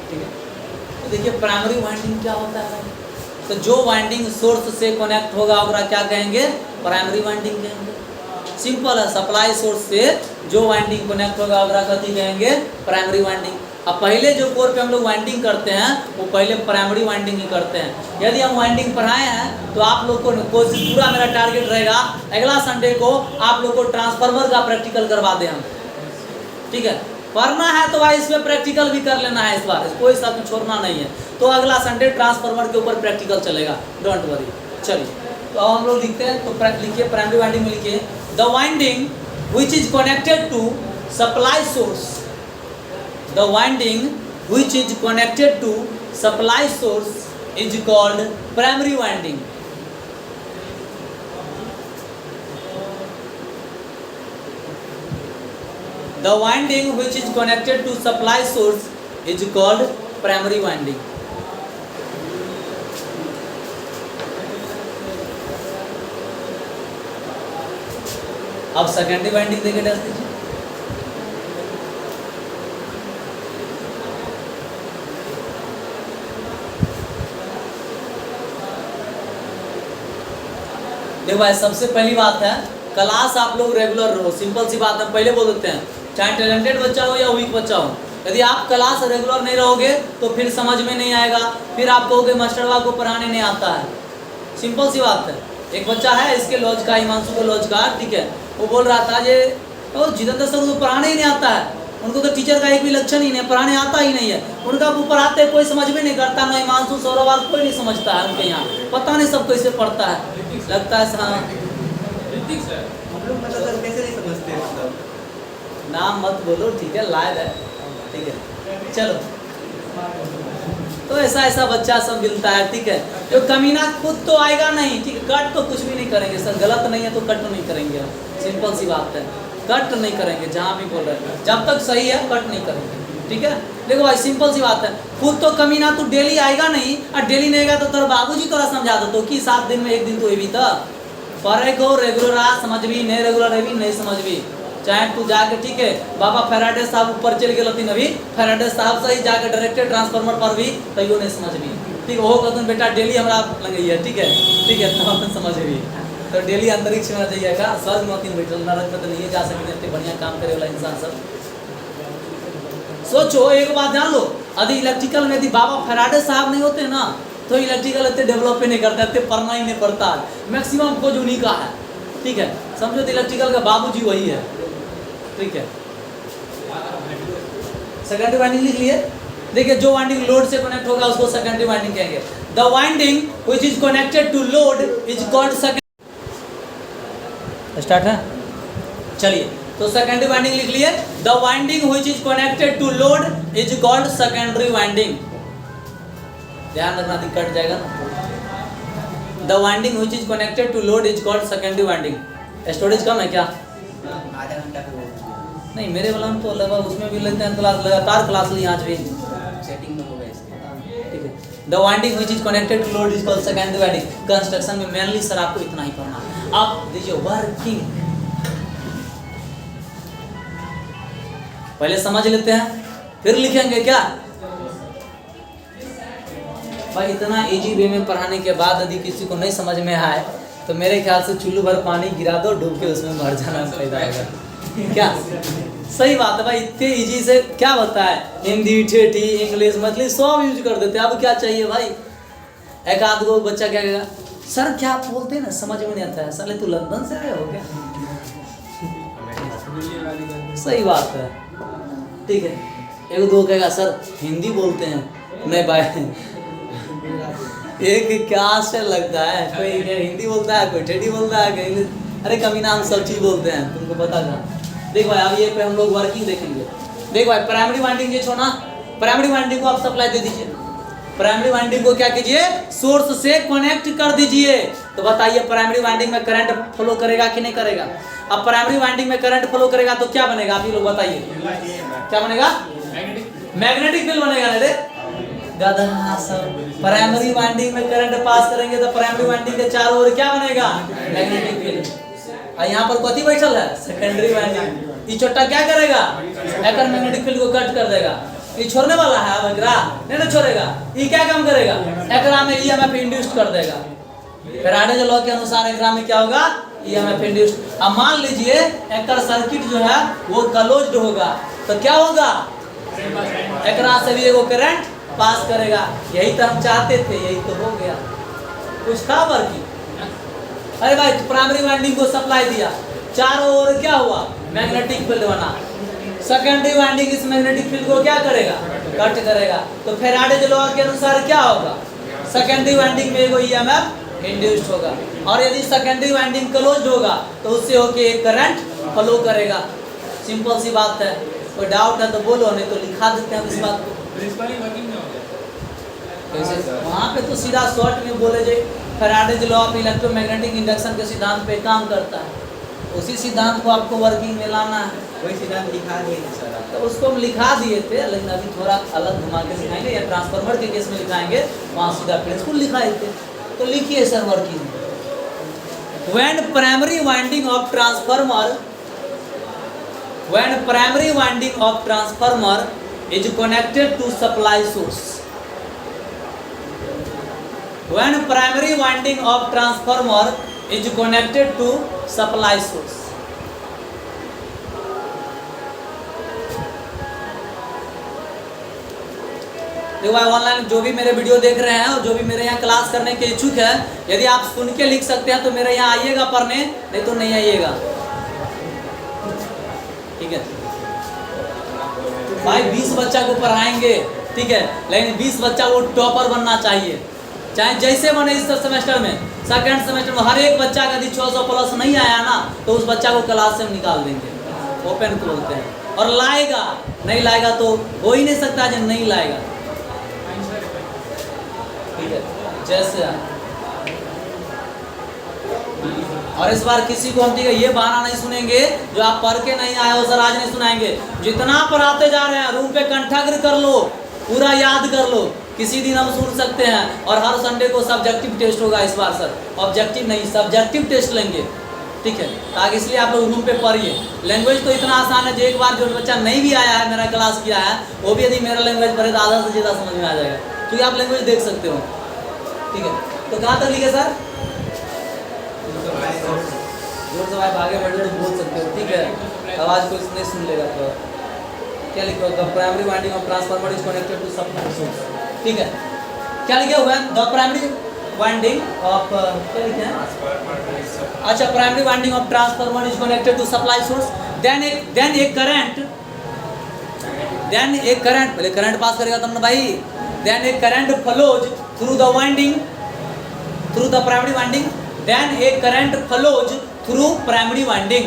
ठीक है। तो देखिए प्राइमरी वाइंडिंग क्या होता है, तो जो वाइंडिंग सोर्स से कनेक्ट होगा ओकरा क्या कहेंगे, प्राइमरी वाइंडिंग कहेंगे। सिंपल है, सप्लाई सोर्स से जो वाइंडिंग कनेक्ट होगा ओकरा कथी कहेंगे, प्राइमरी वाइंडिंग। अब पहले जो कोर पे हम लोग वाइंडिंग करते हैं वो पहले प्राइमरी वाइंडिंग ही करते हैं। यदि हम वाइंडिंग पढ़ाए हैं तो आप लोग को कोशिश, पूरा मेरा टारगेट रहेगा अगला संडे को आप लोग को ट्रांसफार्मर का प्रैक्टिकल करवा दें हम, ठीक है। पढ़ना है तो भाई इसमें प्रैक्टिकल भी कर लेना है, इस बार कोई सब छोड़ना नहीं है। तो अगला संडे ट्रांसफार्मर के ऊपर प्रैक्टिकल चलेगा, डोंट वरी। चलिए तो अब हम लोग लिखते हैं, तो लिखिए प्राइमरी वाइंडिंग में लिखिए the winding which is connected to supply source, the winding which is connected to supply source is called primary winding. The winding which is connected to supply source is called primary winding. अब secondary winding देके dash दीजिए, देखो भाई सबसे पहली बात है class आप लोग रेगुलर रहो, सिंपल सी बात है, पहले बोल देते हैं, चाहे टैलेंटेड बच्चा हो या वीक बच्चा हो, यदि आप क्लास रेगुलर नहीं रहोगे तो फिर समझ में नहीं आएगा, फिर आप कहोगे मास्टरवा को पढ़ाने नहीं आता है। सिंपल सी बात है। एक बच्चा है इसके लॉज का, हिमांशु के लॉज का, ठीक है, वो बोल रहा था ये तो जितेंद्र सर को पढ़ाने ही नहीं आता है, उनको तो टीचर का एक भी लक्षण ही नहीं, पढ़ाने आता ही नहीं है, उनका वो पढ़ाते कोई समझ में नहीं करता, ना हिमांशु सौरवाल कोई नहीं समझता है उनके यहाँ, पता नहीं सब कैसे पढ़ता है, लगता है हाँ कैसे नहीं समझते, मतलब नाम मत बोलो, ठीक है, लाइव है, ठीक है। चलो तो ऐसा बच्चा सब मिलता है, ठीक है, जो कमीना खुद तो आएगा नहीं, ठीक है, कट तो कुछ भी नहीं करेंगे सर, गलत नहीं है तो कट नहीं करेंगे हम, सिंपल सी बात है, कट नहीं करेंगे, जहाँ भी बोल रहे हैं जब तक सही है कट नहीं करेंगे। ठीक है। देखो भाई सिंपल सी बात है, खुद तो कमीना तू डेली आएगा नहीं, और डेली नहीं आएगा तो तेरा बाबूजी तोरा समझा दो कि 7 दिन में 1 दिन तो ये भी था पढ़े को रेगुलर आ समझ भी नहीं, रेगुलर भी नहीं समझ भी, चाहे तू जाके ठीक है बाबा फेराडे साहब ऊपर चल गए लतीन अभी फेराडे साहब से ही जाके डायरेक्टेड ट्रांसफार्मर पर भी तैयो नहीं समझ भी, ठीक हो कहते बेटा डेली हमारा लगे है, ठीक है तो अपन समझ भी, तो डेली अंतरिक्ष में जाइएगा, स्वर्ग में 3 बैठल नरक में तो नहीं जा सकते, इतने बढ़िया काम करे वाला इंसान सब। सोचो एक बात जान लो, यदि इलेक्ट्रिकल में यदि बाबा फेराडे साहब नहीं होते ना तो इलेक्ट्रिकल इतने डेवलप नहीं करता, इतने पढ़ना ही नहीं पड़ता, मैक्सिमम खोज उन्हीं का है, ठीक है। समझो तो इलेक्ट्रिकल का बाबूजी वही है, ठीक है। सेकेंडरी वाइंडिंग लिख लिए, देखिए जो वाइंडिंग लोड से कनेक्ट होगा उसको सेकेंडरी वाइंडिंग कहेंगे। The winding which is connected to load is called secondary. Start है, चलिए तो सेकेंडरी वाइंडिंग लिख लिए, the winding which is connected to load is called secondary winding. ध्यान रखना दिक्कत जाएगा ना। The winding which is connected to load is called secondary winding. Storage कम है क्या? आधा घंटा नहीं मेरे वाला में तो लगा, उसमें भी लगता है क्लास लगातार क्लास ली आज भी, सेटिंग में होगा इसके। ठीक है। The winding which is connected to load is called secondary winding. Construction में मेनली सर आपको इतना ही पढ़ना है। अब दीजिए वर्किंग, पहले समझ लेते हैं फिर लिखेंगे क्या भाई। इतना इजी वे में पढ़ाने के बाद यदि किसी को नहीं समझ में आए तो मेरे ख्याल से चुल्लू भर पानी गिरा दो, डूब के उसमें मर जाना फायदा होगा। क्या सही बात है भाई, इतने इजी से क्या बताए, हिंदी ठेठी इंग्लिश मतली सब यूज कर देते हैं। अब क्या चाहिए भाई, एक आध गो बच्चा क्या कहेगा, सर क्या आप बोलते हैं ना समझ में नहीं आता है, साले तू लंदन से आया हो क्या? सही बात है, ठीक है। एक दो कहेगा सर हिंदी बोलते हैं, नहीं भाई एक क्या से लगता है, कोई हिंदी बोलता है, कोई ठेठी बोलता है, कोई अरे कभी ना हम सब चीज बोलते हैं, तुमको पता था। देखो भाई अब ये पे हम लोग वर्किंग देखेंगे। देखो भाई प्राइमरी वाइंडिंग ये छोड़ना, प्राइमरी वाइंडिंग को आप सप्लाई दे दीजिए। प्राइमरी वाइंडिंग को क्या कीजिए, सोर्स से कनेक्ट कर दीजिए। तो बताइए प्राइमरी वाइंडिंग में करंट फ्लो करेगा कि नहीं करेगा? अब प्राइमरी वाइंडिंग में करंट फ्लो करेगा तो क्या बनेगा, आप ये लोग बताइए क्या बनेगा? मैग्नेटिक फील्ड बनेगा ना रे गधा सब। प्राइमरी वाइंडिंग में करंट पास करेंगे तो प्राइमरी वाइंडिंग के चारों ओर क्या बनेगा, मैग्नेटिक फील्ड। और यहाँ पर कथी बैठल है, सेकेंडरी वाइंडिंग। ये छोटा क्या करेगा, एकर मैग्नेटिक फील्ड को कट कर देगा। ये छोड़ने वाला है, अब एकरा नहीं ना छोड़ेगा। ये क्या काम करेगा, एकरा में ईएमएफ इंड्यूस्ड कर देगा। फैराडे के लॉ के अनुसार एकरा में क्या होगा, ईएमएफ इंड्यूस्ड। अब मान लीजिए एकर सर्किट जो है वो क्लोज्ड होगा तो क्या होगा, एकरा से भी एगो करंट पास करेगा। यही तो हम चाहते थे, यही तो हो गया। कुछ था वर्किंग। अरे भाई प्राइमरी वाइंडिंग को सप्लाई दिया, चारों ओर क्या हुआ, मैग्नेटिक फील्ड बना। सेकेंडरी वाइंडिंग इस मैग्नेटिक फील्ड को क्या करेगा, कट करेगा। तो फैराडे के लॉ के अनुसार क्या होगा, सेकेंडरी वाइंडिंग में एगो ईएमएफ इंड्यूस्ड होगा। और यदि सेकेंडरी वाइंडिंग क्लोज्ड होगा तो उससे होके एक करंट फ्लो करेगा। सिंपल सी बात है। कोई डाउट है तो बोलो, नहीं तो लिखा देते हैं इस बात को। प्रिंसिपली वर्किंग में हो गया कैसे वहाँ पे तो सीधा शॉर्ट में बोले जो Faraday's law of electromagnetic induction के सिद्धांत पे काम करता है, उसी सिद्धांत को आपको वर्किंग में लाना है। वही सिद्धांत लिखा दिए थे सर आप। तो उसको हम लिखा दिए थे, लेकिन अभी थोड़ा अलग घुमा के लिखाएंगे, या ट्रांसफार्मर के केस में लिखाएंगे, वहाँ सीधा प्रिंसिपल लिखाए थे। तो लिखिए sir working. When primary winding of transformer is connected to supply source. When primary winding of transformer is connected to supply source. देखो भाई ऑनलाइन जो भी मेरे वीडियो देख रहे हैं और जो भी मेरे यहाँ क्लास करने के इच्छुक है, यदि आप सुन के लिख सकते हैं तो मेरे यहाँ आइएगा पढ़ने, नहीं तो नहीं आइएगा। ठीक है भाई 20 बच्चा को पढ़ाएंगे, ठीक है, लेकिन 20 बच्चा वो टॉपर बनना चाहिए, चाहे जैसे बने। इस सेमेस्टर में, सेकंड सेमेस्टर में हर एक बच्चा का यदि 600 प्लस नहीं आया ना तो उस बच्चा को क्लास से हम निकाल देंगे, ओपन को बोलते हैं। और लाएगा, नहीं लाएगा तो हो ही नहीं सकता जो नहीं लाएगा। ठीक है जैसे और इस बार किसी को हम ठीक है ये बहाना नहीं सुनेंगे जो आप पढ़ के नहीं आए हो सर आज नहीं सुनाएंगे। जितना पढ़ाते जा रहे हैं रूम पे कंठग्र कर लो, पूरा याद कर लो, किसी दिन हम सुन सकते हैं। और हर संडे को सब्जेक्टिव टेस्ट होगा इस बार सर, ऑब्जेक्टिव नहीं सब्जेक्टिव टेस्ट लेंगे, ठीक है। ताकि इसलिए आप लोग रूम पे पढ़िए। लैंग्वेज तो इतना आसान है जो एक बार जो बच्चा नहीं भी आया है मेरा क्लास किया है वो भी यदि मेरा लैंग्वेज पढ़े तो आधा से ज़्यादा समझ में आ जाएगा, क्योंकि आप लैंग्वेज देख सकते हो, ठीक है। तो कहाँ तक लिखे सर? जोर से भाई आगे बढ़ बोल सकते हो, ठीक है। आवाज़ कोई नहीं सुन लेगा तो क्या लिखा होगा? Primary winding of transformer is connected to supply source, ठीक है। क्या लिखा हुआ है? द प्राइमरी वाइंडिंग ऑफ क्या लिखा है? अच्छा, primary winding of transformer is connected to supply source, then a current पहले करंट पास करेगा तब ना भाई। Then a current flows through the winding through the primary winding, then a current flows through primary winding,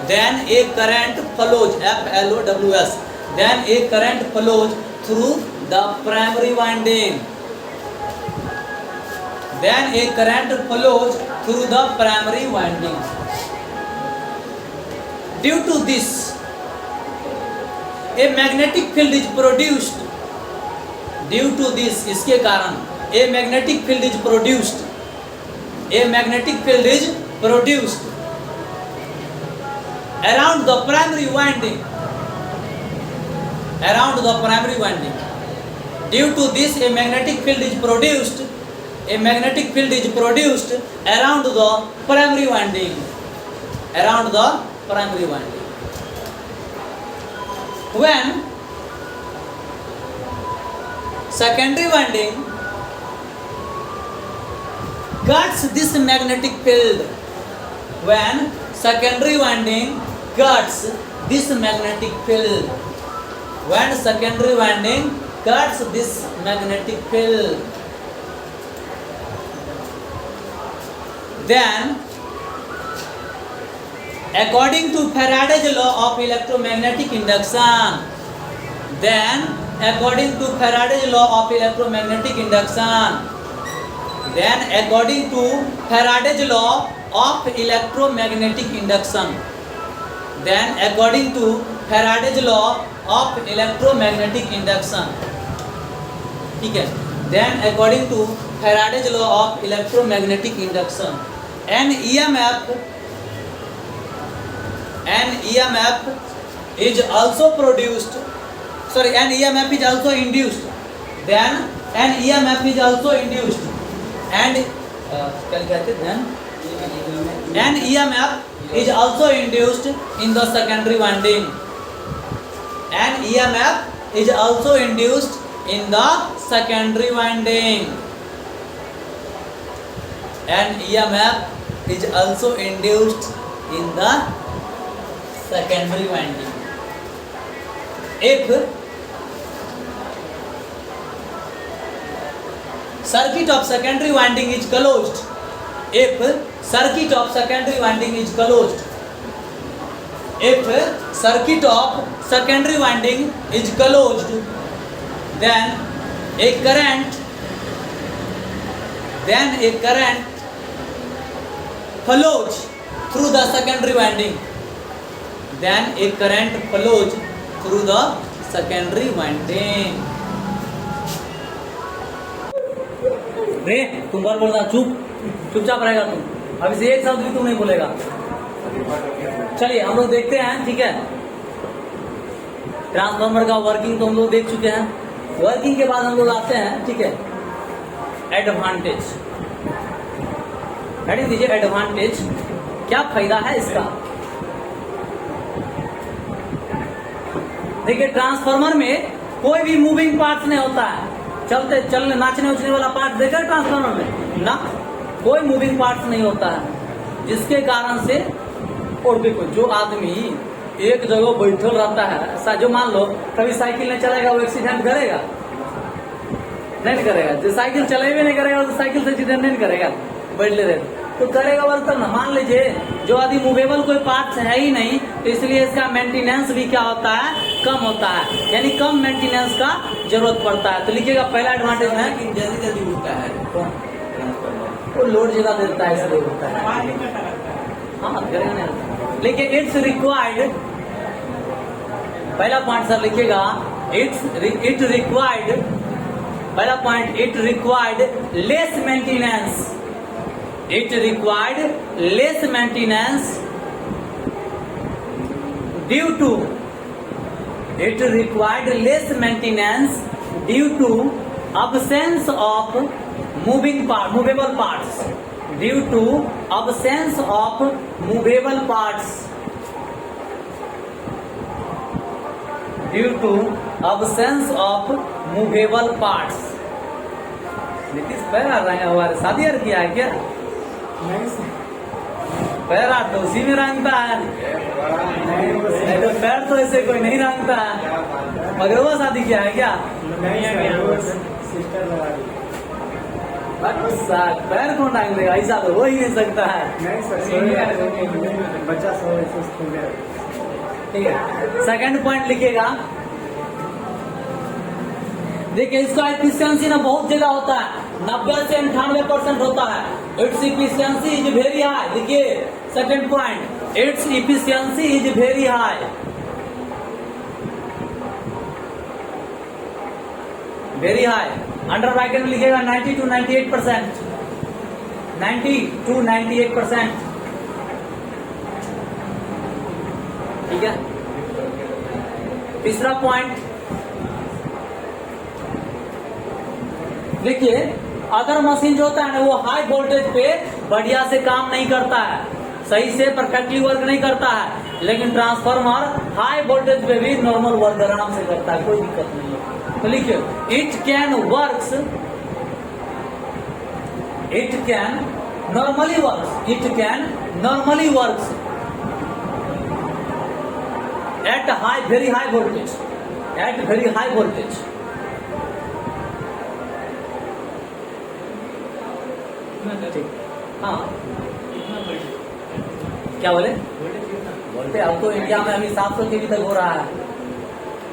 then a current flows FLOWS, then a current flows through the primary winding, then a current flows through the primary winding. Due to this a magnetic field is produced, due to this इसके कारण a magnetic field is produced, a magnetic field is produced around the primary winding, around the primary winding. Due to this a magnetic field is produced, a magnetic field is produced around the primary winding, around the primary winding. When secondary winding cuts this magnetic field, when secondary winding cuts this magnetic field, when secondary winding cuts this magnetic field, then according to Faraday's law of electromagnetic induction, then according to Faraday's law of electromagnetic induction, then according to Faraday's law of electromagnetic induction, then according to Faraday's law of electromagnetic induction, ठीक है। then according to Faraday's law of electromagnetic induction, an EMF is also produced, sorry, an EMF is also induced, then an EMF is also induced and क्या कहते हैं, an EMF is also induced in the secondary winding, an EMF is also induced in the secondary winding, an EMF is also induced in the secondary winding. If circuit of secondary winding is closed, if circuit of secondary winding is closed, if circuit of secondary winding is closed, then a current flows through the secondary winding, then a current flows through the secondary winding. रे तुम बार बोलना, चुपचाप रहेगा तुम, अभी से एक शब्द भी तुम नहीं बोलेगा। चलिए हम लोग देखते हैं, ठीक है। ट्रांसफार्मर का वर्किंग तो हम लोग देख चुके हैं। वर्किंग के बाद हम लोग आते हैं, ठीक है, एडवांटेज। हेडिंग दीजिए एडवांटेज, क्या फायदा है इसका। देखिए ट्रांसफार्मर में कोई भी मूविंग पार्ट नहीं होता है, चलने नाचने उचने वाला पार्ट देखा ट्रांसफार्मर में ना, कोई मूविंग पार्ट नहीं होता है, जिसके कारण से और देखो जो आदमी एक जगह बैठल रहता है, जो मान लो कभी साइकिल नहीं चलाएगा वो एक्सीडेंट करेगा, नहीं करेगा। जो साइकिल चलेबे नहीं करेगा तो साइकिल से एक्सीडेंट नहीं करेगा, बैठ ले रहे तो करेगा वर्क तब ना। मान लीजिए जो आदि मूवेबल कोई पार्ट है ही नहीं, तो इसलिए इसका मेंटेनेंस भी क्या होता है, कम होता है, यानी कम मेंटेनेंस का जरूरत पड़ता है। तो लिखिएगा पहला एडवांटेज है कि जल्दी जल्दी उठता है। वो लोड ज्यादा देता है इसलिए होता है। हाँ लेकिन इट्स रिक्वायर्ड, पहला पॉइंट सर लिखिएगा, इट रिक्वायर्ड, पहला point it required less maintenance, it required less maintenance due to, it required less maintenance due to absence of movable parts, due to absence of movable parts, due to absence of movable parts। Nitish पैर आ रहे हैं हमारे, शादी यार किया है क्या? पैर आ तो उसी में रंगता है, नहीं तो पैर तो ऐसे कोई नहीं रंगता है। मगर वो शादी किया है क्या? पैर कौन टांग देगा? ऐसा तो हो ही नहीं सकता है। बच्चा ठीक है, सेकंड पॉइंट लिखिएगा। देखिए इसका एफिशिएंसी ना बहुत जगह होता है, 90 से 98% होता है। Its efficiency is very high. देखिए second point, its efficiency is very high, very high. Under bracket में लिखिएगा 90 to 98%, 90 to 98%। ठीक है, तीसरा पॉइंट देखिए, अगर मशीन जो होता है ना वो हाई वोल्टेज पे बढ़िया से काम नहीं करता है, सही से परफेक्टली वर्क नहीं करता है, लेकिन ट्रांसफार्मर हाई वोल्टेज पे भी नॉर्मल वर्क आराम से करता है, कोई दिक्कत नहीं है। तो लिखिए it can works, it can normally works, it can normally works at high, very high voltage, at very high voltage. हाँ क्या बोले? बोलते अब तो इंडिया में अभी 700 केवी तक हो रहा है,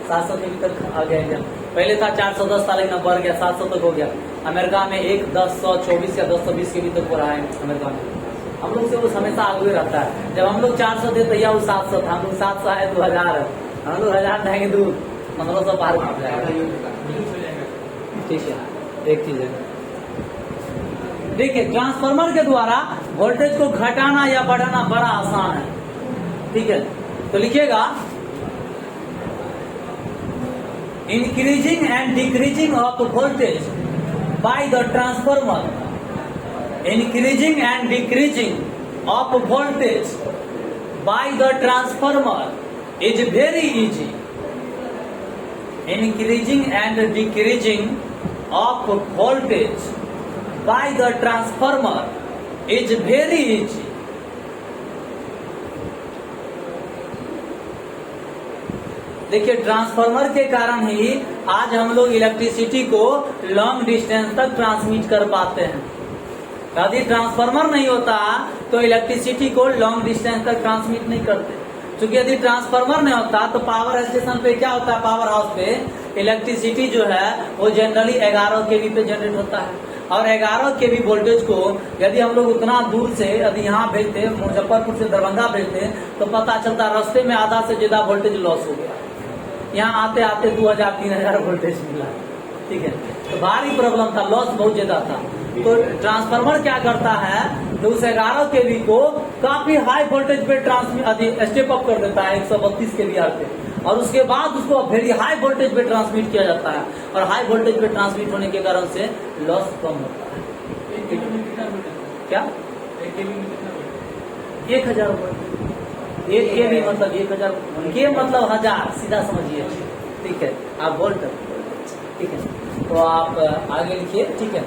700 केवी तक आ गया इंडिया। पहले था 410 था, लेकिन अब बढ़ गया 700 तक हो गया। अमेरिका में 1/1024 या 10/20 केवी तक हो रहा है अमेरिका में। हम लोग से वो हमेशा आगे रहता है। जब हम लोग 400 थे तो वो 700 था, हम लोग 700 है तो 1000 है, हम लोग 1000 जाएंगे दूर 1500 पार कर जाएगा। ठीक है, एक चीज है देखिए, ट्रांसफार्मर के द्वारा वोल्टेज को घटाना या बढ़ाना बड़ा आसान है। ठीक है, तो लिखिएगा increasing and decreasing of voltage by the transformer, increasing and decreasing of voltage by the transformer is very easy, increasing and decreasing of voltage by the transformer is very easy। देखिए ट्रांसफार्मर के कारण ही आज हम लोग electricity को long distance तक transmit कर पाते हैं। यदि ट्रांसफार्मर नहीं होता तो इलेक्ट्रिसिटी को लॉन्ग डिस्टेंस तक ट्रांसमिट नहीं करते। क्योंकि यदि ट्रांसफार्मर नहीं होता तो पावर स्टेशन पे क्या होता है, पावर हाउस पे इलेक्ट्रिसिटी जो है वो जनरली 11 kV पे जनरेट होता है, और 11 kV वोल्टेज को यदि हम लोग उतना दूर से यदि यहाँ भेजते, मुजफ्फरपुर से दरभंगा भेजते, तो पता चलता रास्ते में आधा से ज्यादा वोल्टेज लॉस हो गया, यहाँ आते आते 2000-3000 वोल्टेज मिला। ठीक है, तो भारी प्रॉब्लम था, लॉस बहुत ज्यादा था। तो ट्रांसफार्मर क्या करता है, तो उस 11 kV को काफी हाई वोल्टेज पे ट्रांसमिट स्टेप अप कर देता है 132 kVAR पे, और उसके बाद उसको वेरी हाई वोल्टेज पे ट्रांसमिट किया जाता है, और हाई वोल्टेज पे ट्रांसमिट होने के कारण से लॉस कम होता है। क्या 1000 1 kV मतलब 1000 के मतलब 1000, सीधा समझिए। ठीक है, आप वोल्ट, ठीक है, तो आप आगे लिखिए। ठीक है,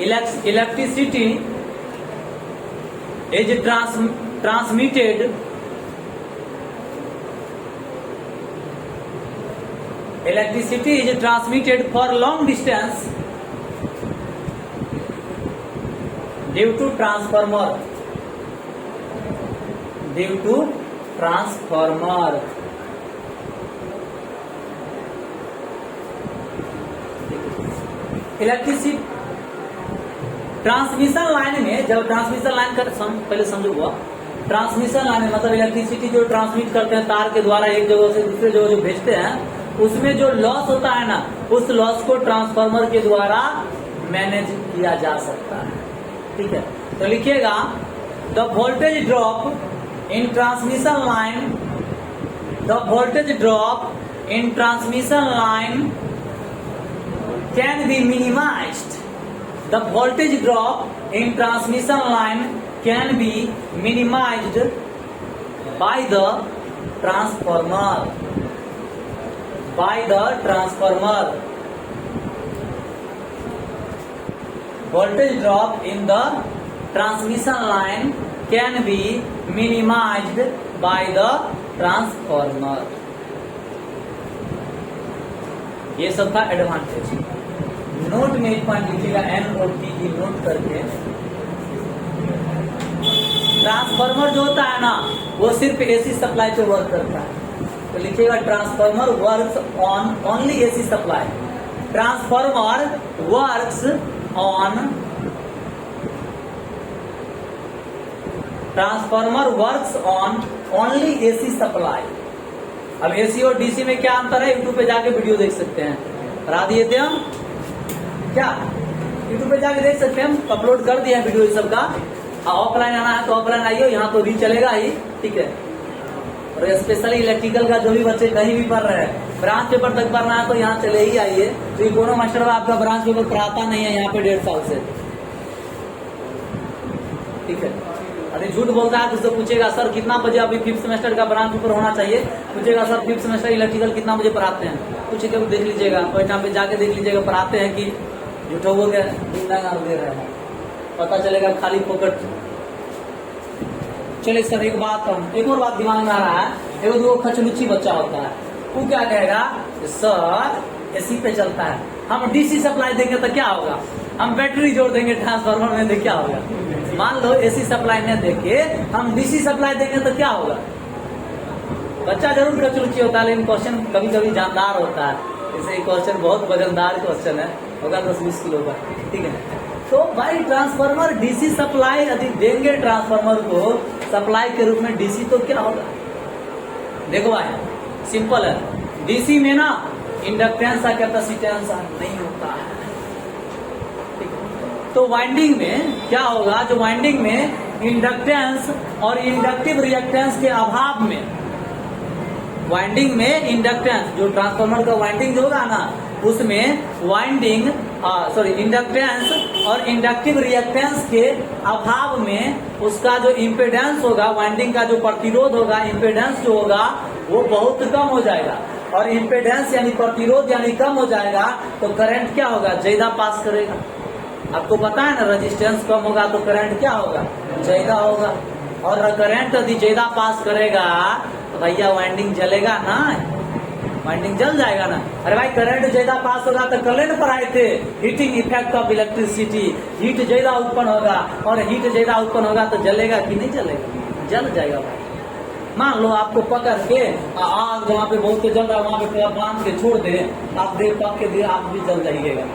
electricity is transmitted, electricity is transmitted for long distance due to transformer, due to transformer। Transmission line में जब ट्रांसमिशन लाइन का पहले समझो हुआ, ट्रांसमिशन लाइन में मतलब इलेक्ट्रिसिटी जो ट्रांसमिट करते हैं तार के द्वारा एक जगह से दूसरे जगह जो भेजते हैं, उसमें जो लॉस होता है ना, उस लॉस को ट्रांसफार्मर के द्वारा मैनेज किया जा सकता है। ठीक है, तो लिखिएगा the voltage drop in transmission line, the voltage drop in transmission line can be minimised, the voltage drop in transmission line can be minimised by the transformer, by the transformer. Voltage drop in the transmission line can be minimized by the transformer. ये सब था advantage. Note में एक point लिखिएगा, N और T की note करके। Transformer जो होता है ना, वो सिर्फ एसी सप्लाई पे वर्क करता है, तो लिखिएगा transformer works on only AC supply, transformer works on, transformer works on only AC supply. अब एसी और डीसी में क्या अंतर है, यूट्यूब पे जाके वीडियो देख सकते हैं, करा दिए थे हम क्या, यूट्यूब पे जाके देख सकते हैं, हम अपलोड कर दिए हैं वीडियो इस सब का। ऑफलाइन आना है तो ऑफलाइन आइए, यहाँ तो भी चलेगा ही। ठीक है, और स्पेशली इलेक्ट्रिकल का जो भी बच्चे कहीं भी पढ़ रहे हैं, ब्रांच पेपर तक पढ़ना है तो यहाँ चले ही आइए। तो ये कोनो मास्टर आपका ब्रांच पेपर पढ़ाता नहीं है यहाँ पे 1.5 साल से। ठीक है, अरे झूठ बोलता है तो उससे पूछेगा सर कितना बजे अभी 5th सेमेस्टर का ब्रांच पेपर होना चाहिए, पूछेगा सर 5th सेमेस्टर इलेक्ट्रिकल कितना बजे पढ़ाते हैं, पूछ के देख लीजिएगा, कोई टाइम पे जाके देख लीजिएगा पढ़ाते हैं कि झूठो हो गया दे रहे हैं, पता चलेगा खाली फोकट। चलिए सर एक और बात दिमाग में आ रहा है, एगो दो खचलुच्ची बच्चा होता है, वो क्या कहेगा, सर एसी पे चलता है, हम डीसी सप्लाई देंगे तो क्या होगा, हम बैटरी जोड़ देंगे ट्रांसफार्मर में तो क्या होगा। मान लो एसी सप्लाई नहीं देके हम डीसी सप्लाई देंगे तो क्या होगा। बच्चा जरूर खचलुच्ची होता है, लेकिन क्वेश्चन कभी कभी जानदार होता है। जैसे क्वेश्चन बहुत वजनदार क्वेश्चन है, होगा 10-20 किलो का। ठीक है, तो भाई ट्रांसफार्मर डीसी सप्लाई यदि देंगे ट्रांसफार्मर को सप्लाई के रूप में डीसी, तो क्या होगा। देखो भाई सिंपल है, डीसी में ना इंडक्टेंस या कैपेसिटेंस नहीं होता है। तो वाइंडिंग में क्या होगा, जो वाइंडिंग में इंडक्टेंस और इंडक्टिव रिएक्टेंस के अभाव में, वाइंडिंग में इंडक्टेंस जो ट्रांसफार्मर का वाइंडिंग जो होगा ना, उसमें वाइंडिंग इंडक्टेंस और इंडक्टिव रिएक्टेंस के अभाव में उसका जो इम्पीडेंस होगा, वाइंडिंग का जो प्रतिरोध होगा, इम्पीडेंस जो होगा वो बहुत कम हो जाएगा। और इम्पीडेंस यानी प्रतिरोध यानी कम हो जाएगा तो करंट क्या होगा, ज्यादा पास करेगा। आपको पता है ना, रेजिस्टेंस कम होगा तो करंट क्या होगा, ज्यादा होगा। और करंट यदि ज्यादा पास करेगा तो भैया वाइंडिंग जलेगा ना, वाइंडिंग जल जाएगा ना। अरे भाई करंट ज्यादा पास होगा तो कल न पढ़ाए थे, heating effect of electricity, heat ज्यादा उत्पन्न होगा, और हीट ज्यादा उत्पन्न होगा तो जलेगा कि नहीं जलेगा, जल जाएगा भाई। मान लो आपको पकड़ के आग जहाँ पे बहुत जल रहा है वहाँ पे बांध के छोड़ दे, आप देर पक के दे आप भी जल जाइएगा।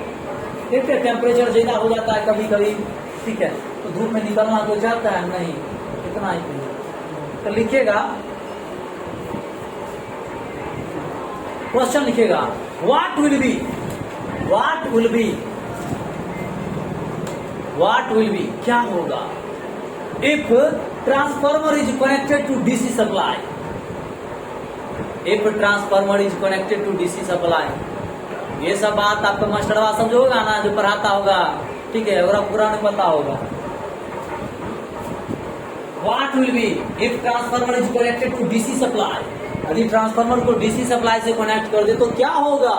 ठीक है, टेम्परेचर ज्यादा हो जाता है कभी कभी। ठीक है, तो धूप में निकलना तो चाहता है नहीं, इतना ही। तो लिखिएगा, क्वेश्चन लिखिएगा, what will be, what will be, what will be, क्या होगा if transformer is connected to DC supply, if transformer is connected to DC supply. ये सब बात आपका मास्टरवा समझ होगा ना, जो पढ़ाता होगा। ठीक है, और पूरा नहीं पता होगा। What will be if transformer is connected to DC supply, यदि ट्रांसफार्मर को डीसी सप्लाई से कनेक्ट कर दे तो क्या होगा।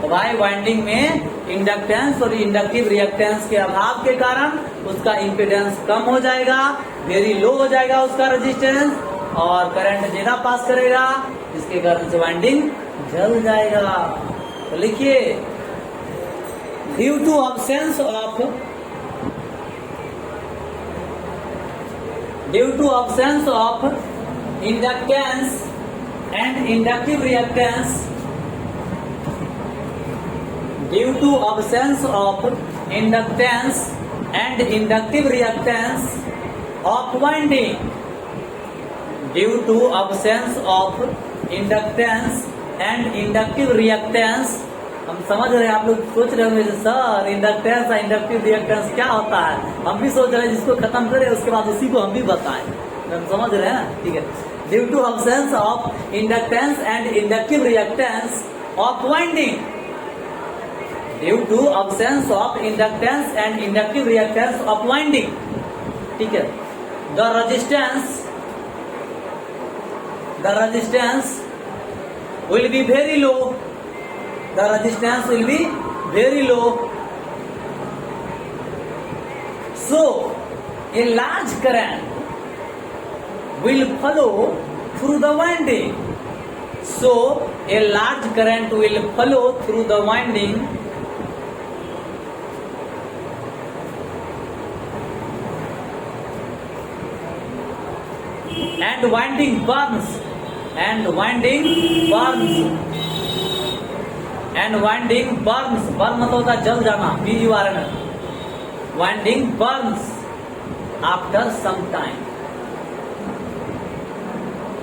तो भाई वाइंडिंग में इंडक्टेंस और इंडक्टिव रिएक्टेंस के अभाव के कारण उसका इंपीडेंस कम हो जाएगा, वेरी लो हो जाएगा उसका रेजिस्टेंस, और करंट ज्यादा पास करेगा, जिसके कारण से वाइंडिंग जल जाएगा। तो लिखिए, due to absence of, due to absence of inductance and inductive reactance, due to absence of inductance and inductive reactance of winding, due to absence of inductance and inductive reactance। हम समझ रहे हैं, आप लोग सोच रहे होंगे सर इंडक्टेंस और इंडक्टिव रिएक्टेंस क्या होता है, हम भी सोच रहे हैं जिसको खत्म करें उसके बाद उसी को हम भी बताएं। हम समझ रहे हैं ना, ठीक है। Due to absence of inductance and inductive reactance of winding, due to absence of inductance and inductive reactance of winding, ठीक है। The resistance will be very low, the resistance will be very low, so a large current will flow through the winding, so a large current will flow through the winding and winding burns, and winding burns, and winding burns, burn मतलब होता है जल जाना, BURN, winding burns after some time,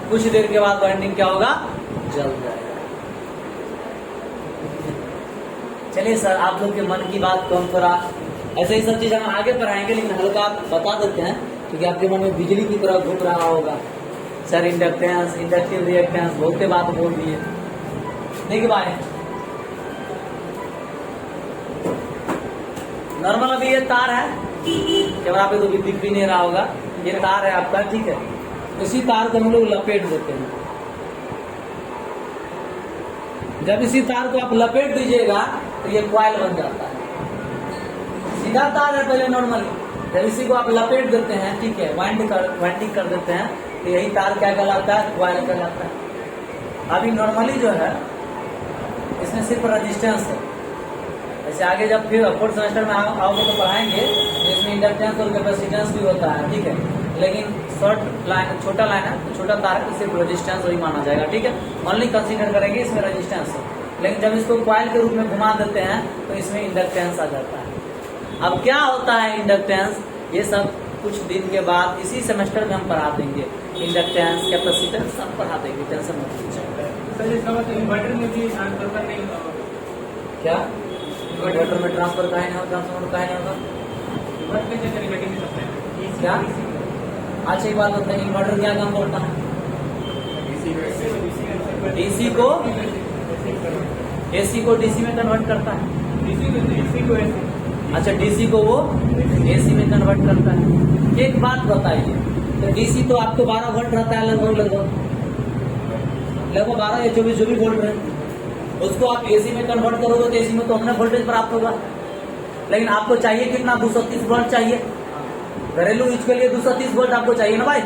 कुछ देर के बाद winding क्या होगा, जल जाएगा। चलिए सर, आप लोग के मन की बात को हम थोड़ा ऐसे ही सब चीज हम आगे पढ़ाएंगे, लेकिन हल्का बता देते हैं क्योंकि आपके मन में बिजली की तरह घूम रहा होगा। सर इंडक्टेंस, इंडक्टिव रिएक्टेंस, बहुत बात बोल दिए। देखिए भाई, नॉर्मल अभी ये तार है, कैमरा पे तो दिख भी नहीं रहा होगा, ये तार है आपका, ठीक है। इसी तार को हम लोग लपेट देते हैं। जब इसी तार को आप लपेट दीजिएगा तो ये कॉइल बन जाता है। सीधा तार है पहले नॉर्मली, जब इसी को आप लपेट देते हैं, ठीक है, वाइंडिंग कर देते हैं, तो यही तार क्या कहलाता है, कॉइल कहलाता है। अभी नॉर्मली जो है इसमें सिर्फ रेजिस्टेंस है। ऐसे आगे जब फिर फोर्थ सेमेस्टर में आओगे तो पढ़ाएंगे, इसमें इंडक्टेंस और कैपेसिटेंस भी होता है, ठीक है। लेकिन शॉर्ट लाइन, छोटा लाइन है तो छोटा तार है तो सिर्फ रेजिस्टेंस वही माना जाएगा, ठीक है। ओनली कंसीडर करेंगे इसमें रेजिस्टेंस है, लेकिन जब इसको कॉइल के रूप में घुमा देते हैं तो इसमें इंडक्टेंस आ जाता है। अब क्या होता है इंडक्टेंस, ये सब कुछ दिन के बाद इसी सेमेस्टर में हम पढ़ा देंगे। इंडक्टेंस, कैपेसिटेंस सब पढ़ा देंगे, टेंशन मत लीजिए। सर इसका मतलब इन्वर्टर में भी ट्रांसफर नहीं होगा क्या? इन्वर्टर में ट्रांसफर काहे नहीं होगा, ट्रांसफर काहे नहीं होगा, क्या? अच्छा एक बात बताइए, इन्वर्टर क्या काम करता है? डीसी को एसी को डीसी में कन्वर्ट करता है। अच्छा, डीसी को वो एसी में कन्वर्ट करता है। एक बात बताइए, तो डीसी तो आपको 12 वोल्ट रहता है, लगभग 12 या 24 जो भी वोल्ट है, उसको आप एसी में कन्वर्ट करोगे तो एसी में तो हमने वोल्टेज प्राप्त होगा। लेकिन आपको चाहिए कितना, 230 वोल्ट चाहिए। घरेलू यूज के लिए 230 वोल्ट आपको चाहिए ना भाई,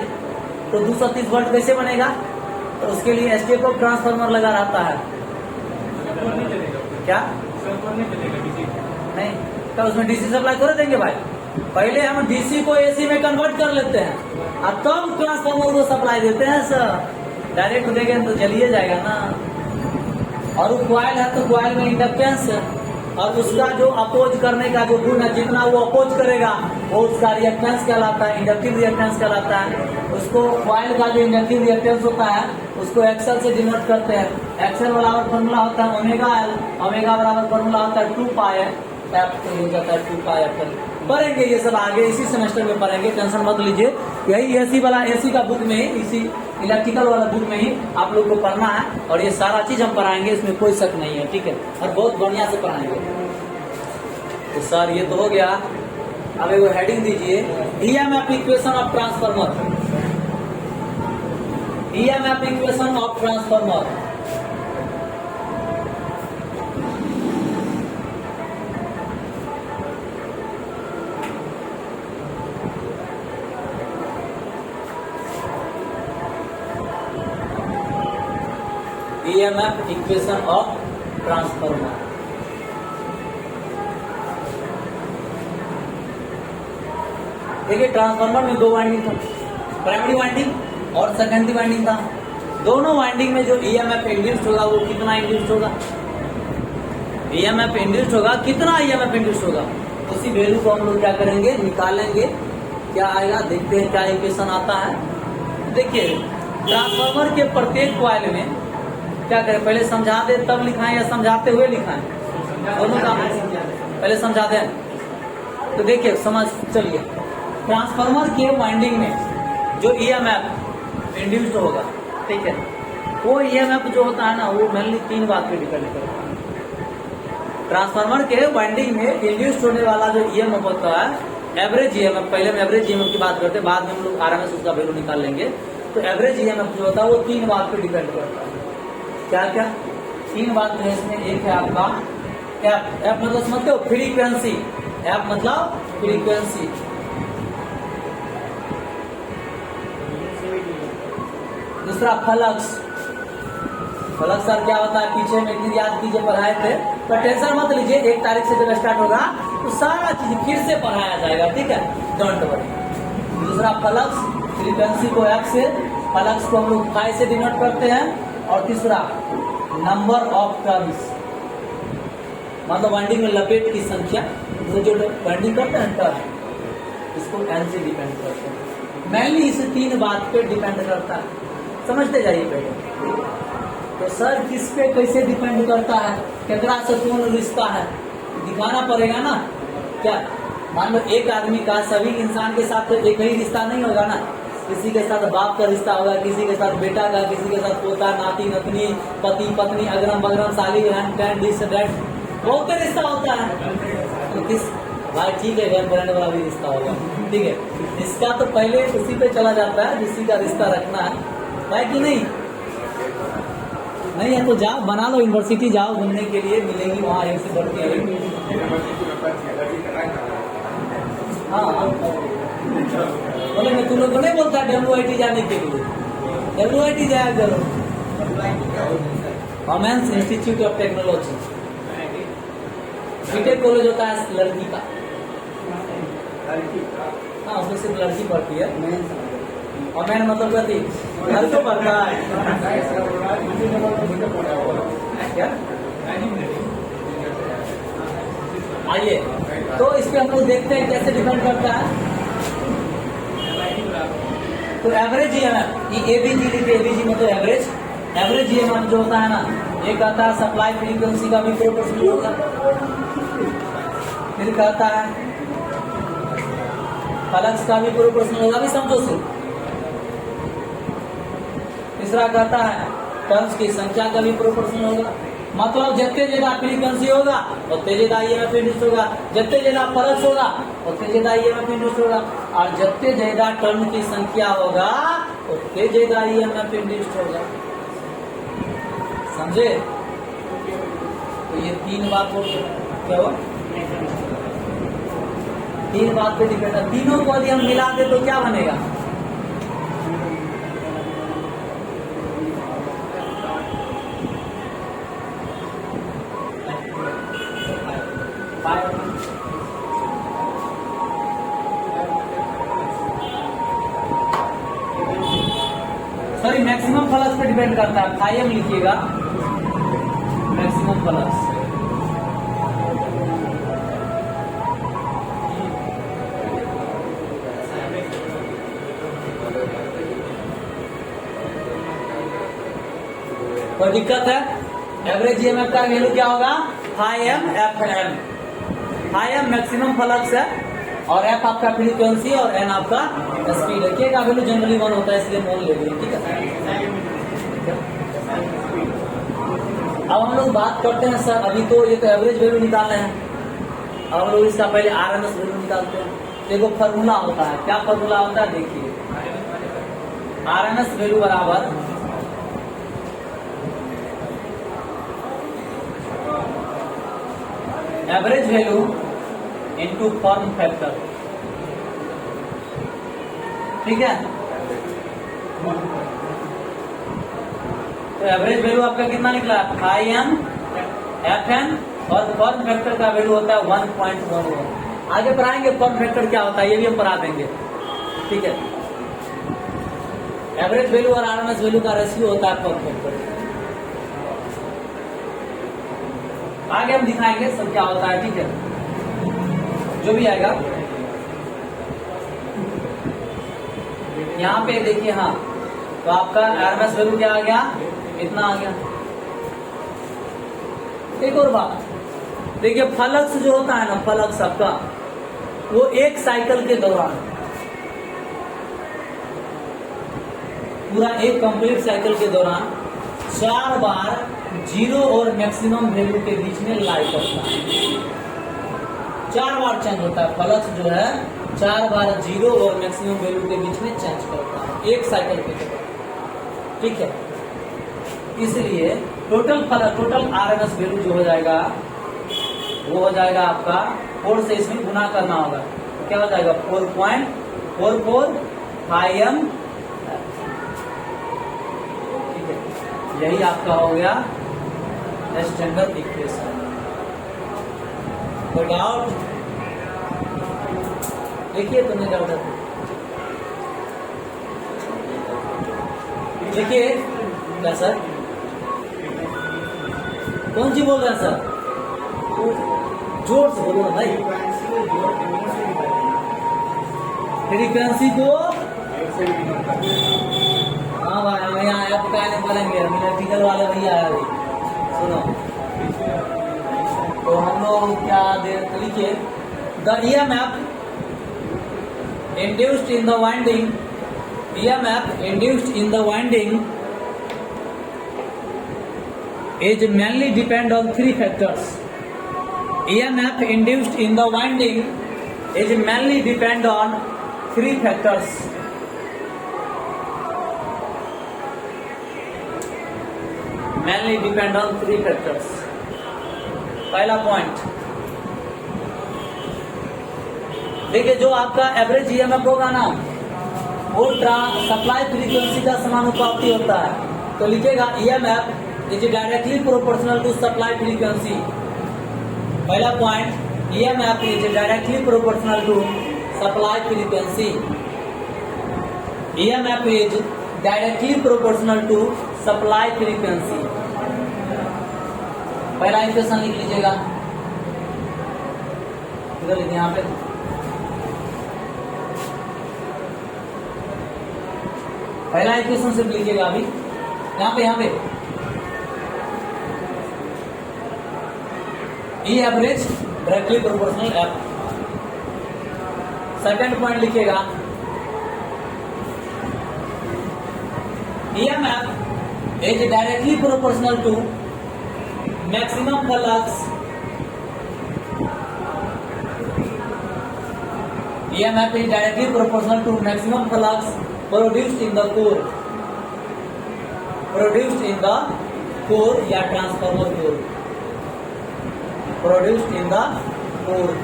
तो 230 वोल्ट कैसे बनेगा? तो उसके लिए एस्टेप ट्रांसफार्मर लगा रहता है। क्या नहीं, तो उसमें डीसी सप्लाई थोड़े देंगे भाई, पहले हम डीसी को एसी में कन्वर्ट कर लेते हैं और तब ट्रांसफार्मर को सप्लाई देते हैं। सर डायरेक्ट देंगे तो जलिए जाएगा ना। और वो कॉइल है तो कॉइल में इंडक्टेंस है, और उसका जो अपोज करने का जो गुण है, जितना वो अपोज करेगा वो उसका रिएक्टेंस कहलाता है, इंडक्टिव रिएक्टेंस कहलाता है। उसको कॉइल का जो इंडक्टिव रिएक्टेंस होता है उसको एक्सेल से डिनोट करते हैं। एक्सेल बराबर फॉर्मूला होता है ओमेगा एल, ओमेगा बराबर फॉर्मूला होता है 2 पाई एफ, हो जाता है 2 पाई एफ। पढ़ेंगे ये सब आगे इसी सेमेस्टर में पढ़ेंगे, टेंशन मत लीजिए। यही एसी वाला, एसी का बुक में ही, इसी इलेक्ट्रिकल वाला बुक में ही आप लोग को पढ़ना है, और ये सारा चीज हम पढ़ाएंगे, इसमें कोई शक नहीं है, ठीक है, और बहुत बढ़िया से पढ़ाएंगे। तो सर ये तो हो गया, अब एक हेडिंग दीजिए, EMF equation of transformer. EMF equation of transformer. EMF equation of transformer. देखिए ट्रांसफार्मर में 2 वाइंडिंग था, प्राइमरी वाइंडिंग और सेकेंडरी वाइंडिंग था। दोनों वाइंडिंग में जो EMF इंड्यूस्ड होगा वो कितना इंड्यूस्ड होगा? ईएमएफ इंड्यूस्ड होगा, कितना ईएमएफ इंड्यूस्ड होगा, उसी वैल्यू को हम लोग क्या करेंगे, निकालेंगे। क्या आएगा देखते हैं क्या इक्वेशन आता है। देखिए ट्रांसफार्मर के प्रत्येक कॉइल में क्या करें, पहले समझा दे तब लिखाएं या समझाते हुए लिखाएं, दोनों काम पहले समझा दें। तो देखिए समझ चलिए, ट्रांसफार्मर के वाइंडिंग में जो ईएमएफ इंड्यूस्ड होगा, ठीक है, वो ईएमएफ जो होता है ना, वो मेनली 3 बात पे डिपेंड करता है। ट्रांसफार्मर के वाइंडिंग में इंड्यूस्ड होने वाला जो ईएमएफ होता है, एवरेज ईएमएफ, पहले हम एवरेज ईएमएफ की बात करते हैं, बाद में हम लोग आरएमएस उसका वैल्यू निकाल लेंगे। तो एवरेज ईएमएफ जो होता है वो 3 बात पे डिपेंड करता है। क्या क्या 3 बात जो है इसमें, एक है आपका एफ, एफ मतलब समझते हो फ्रीक्वेंसी, एफ मतलब फ्रीक्वेंसी, दूसरा फ्लक्स, फ्लक्स सर क्या होता है पीछे में एक याद कीजिए पढ़ाए थे, पर टेंशन मत लीजिए, 1 तारीख से जब स्टार्ट होगा तो सारा चीज फिर से पढ़ाया जाएगा, ठीक है, डोंट वरी। दूसरा फ्लक्स, फ्रीक्वेंसी को एफ से, फ्लक्स को हम लोग फाई से डिनोट करते हैं, और तीसरा नंबर ऑफ टर्न्स, मतलब वाइंडिंग में लपेट की संख्या, जो वाइंडिंग करते हैं टर्न, इसको एन से डिपेंड करते हैं। मेनली इस 3 बात पे डिपेंड करता है, समझते जाइए पहले। तो सर किस पे कैसे डिपेंड करता है, केकरा से कौन रिश्ता है, दिखाना पड़ेगा ना। क्या मान लो एक आदमी का सभी इंसान के साथ तो एक ही रिश्ता नहीं होगा ना, किसी के साथ बाप का रिश्ता होगा, किसी के साथ बेटा का, किसी के साथ पोता, नाती, नतनी, पति, पत्नी, अगरम बगरम, साली, बहन, फ्रेंड, दिस दैट, बहुत रिश्ता होता है। तो किस भाई ठीक है, गर्लफ्रेंड वाला भी रिश्ता होगा, ठीक है, इसका तो पहले उसी पे चला जाता है जिसी का रिश्ता रखना है कि नहीं। नहीं है तो जाओ बना लो, यूनिवर्सिटी जाओ घूमने के लिए, मिलेगी वहाँ एक से बढ़ के। हाँ बोले मैं तुम लोग को नहीं बोलता WIT जाने के लिए, WIT जाया करो, women's institute of technology, BTech college होता है लड़की का, हाँ उसमें सिर्फ लड़की पढ़ती है, और मैंने मतलब कहती घर तो पढ़ता है क्या। आइए तो इस पे हम लोग देखते हैं कैसे डिपेंड करता है। तो एवरेज ईएमएफ, ये एबीजी लिखे, एबीजी मतलब एवरेज, एवरेज ईएमएफ जो होता है ना, एक कहता है सप्लाई फ्रीक्वेंसी का भी प्रोपोर्शनल होगा, फिर कहता है फ्लक्स का भी प्रोपोर्शनल होगा, भी समझो सिर्फ। तीसरा कहता है टर्न्स की संख्या का भी प्रोपोर्शनल होगा, मतलब जितने ज्यादा फ्रीक्वेंसी होगा उतने ज्यादा ईएमएफ इंड्यूस होगा, जितने ज्यादा फ्लक्स होगा उतने ज्यादा ईएमएफ इंड्यूस होगा, और जितने ज्यादा टर्न की संख्या होगा उतने ज्यादा ईएमएफ इंड्यूस होगा, समझे। तो ये 3 बात हो क्या हुआ, 3 बात पे डिपेंड है। तीनों को यदि हम मिला दे तो क्या बनेगा, सॉरी मैक्सिमम फ्लक्स पे डिपेंड करता है, फाइम लिखिएगा, मैक्सिमम फ्लक्स, कोई दिक्कत है। एवरेज ईएमएफ का वैल्यू क्या होगा, फाइम एफ एम, फाइम मैक्सिमम फ्लक्स है, और एफ आपका फ्रीक्वेंसी, और एन आपका स्पीड है। के का वैल्यू जनरली 1 होता है, इसलिए मोल ले लिया, ठीक है। अब हम लोग बात करते हैं सर, अभी तो ये तो एवरेज वैल्यू निकालना है, अब हम लोग इसका पहले आरएमएस वैल्यू निकालते हैं। देखो फॉर्मूला होता है, क्या फॉर्मूला होता है देखिए, आरएमएस वैल्यू बराबर average value into form factor, ठीक है। तो एवरेज वैल्यू आपका कितना निकला, IM FN, और फॉर्म फैक्टर का वैल्यू होता है 1.11। आगे पढ़ाएंगे फॉर्म फैक्टर क्या होता है, ये भी हम पढ़ा देंगे, ठीक है। एवरेज वैल्यू और आरएमएस वैल्यू का रेशियो होता है फॉर्म फैक्टर। आगे हम दिखाएंगे सब क्या होता है, ठीक है, जो भी आएगा। यहाँ पे देखिए, हाँ, तो आपका आरएमएस वैल्यू क्या आ गया, इतना आ गया। एक और बात देखिए, फ्लक्स जो होता है ना, फ्लक्स आपका वो एक साइकिल के दौरान, पूरा एक कंप्लीट साइकिल के दौरान 4 बार जीरो और मैक्सिमम वैल्यू के बीच में लाई करता है। 4 बार चेंज होता है फ्लक्स जो है, 4 बार जीरो और मैक्सिमम वैल्यू के बीच में चेंज करता है एक साइकिल के दौरान, ठीक है। इसलिए टोटल आरएमएस वैल्यू जो हो जाएगा वो हो जाएगा आपका 4 से इसमें गुना करना होगा, तो क्या हो जाएगा 4.44 ठीक है। यही आपका हो गया स्टैंडर्ड इक्वेशन। कोई डाउट? देखिए, तो नहीं डाउट है, देखिए क्या सर, कौन सी बोल रहे हैं सर, जोर से बोलो ना भाई। फ्रीक्वेंसी को, हाँ भाई, हम यहाँ ऐप का नहीं बोलेंगे, हम इलेक्ट्रिकल वाले भैया आया अभी, सुनो। तो हम लोग क्या लिखिए, the EMF induced in the winding, EMF induced in the winding is mainly depend on 3 factors. EMF induced in the winding is mainly depend on 3 factors. Mainly depend on 3 factors. पहला पॉइंट देखिए, जो आपका average EMF होगा ना, वो supply frequency का समानुपाती होता है। तो लिखेगा EMF is directly proportional to supply frequency. पहला point, EMF is directly proportional to supply frequency. EMF is directly proportional to supply frequency. पहला इक्वेशन लिख लीजिएगा, इधर लिखिए, यहाँ पे पहला इक्वेशन सिर्फ लिखिएगा अभी, यहाँ पे E average directly proportional F. Second point लिखिएगा, EMF is directly proportional to maximum flux. EMF is directly proportional to maximum flux produced in the core. Produced in the core या transformer core. Produced in the core.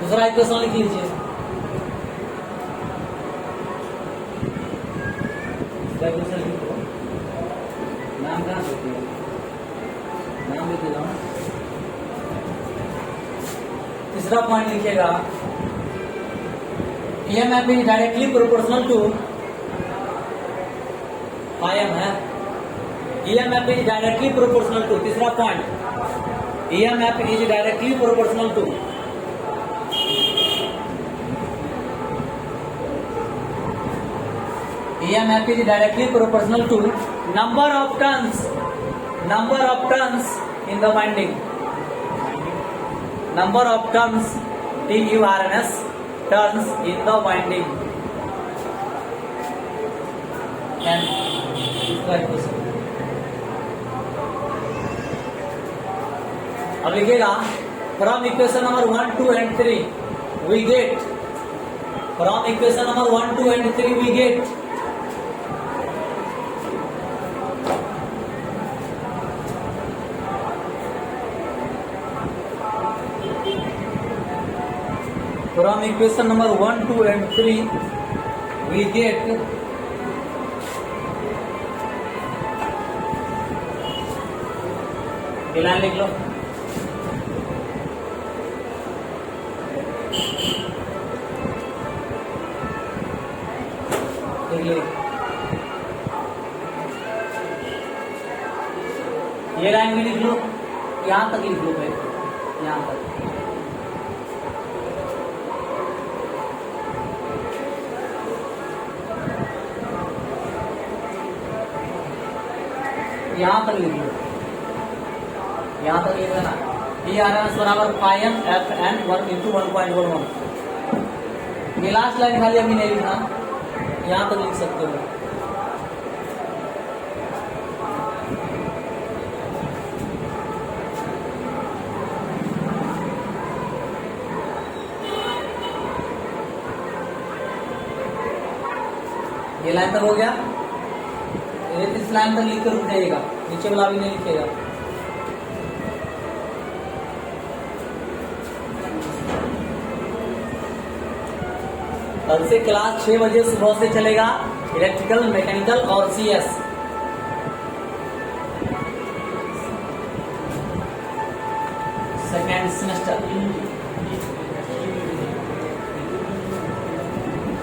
दूसरा equation लिख लीजिए, नाम कहाँ देते हैं, नाम देते जाओ। तीसरा पॉइंट लिखिएगा, EMF is directly proportional to IM है, EMF is directly proportional to, तीसरा point, EMF is directly proportional to EMF is directly proportional to number of turns in the winding. Number of turns, TURNS, turns in the winding. And अब लिखिएगा, from equation number 1, 2 and 3 we get, from equation number 1, 2 and 3 we get from equation number 1, 2 and 3 we get line लिख लो, ये line भी लिख लो, यहाँ तक लिख लो भाई, यहाँ तक। यहाँ तक लिख लो, यहाँ तक लिख लेना। ये आर एन एस बराबर पाई एम एफ एन 1/1.11। ये लास्ट लाइन खाली अभी नहीं लिखना, यहाँ तक लिख सकते हो। ये लाइन तक हो गया, इस लाइन तक लिखकर रुक जाइएगा, नीचे वाला भी नहीं लिखेगा। कल से क्लास 6 बजे सुबह से चलेगा, इलेक्ट्रिकल, मैकेनिकल और सीएस। सेकेंड सेमेस्टर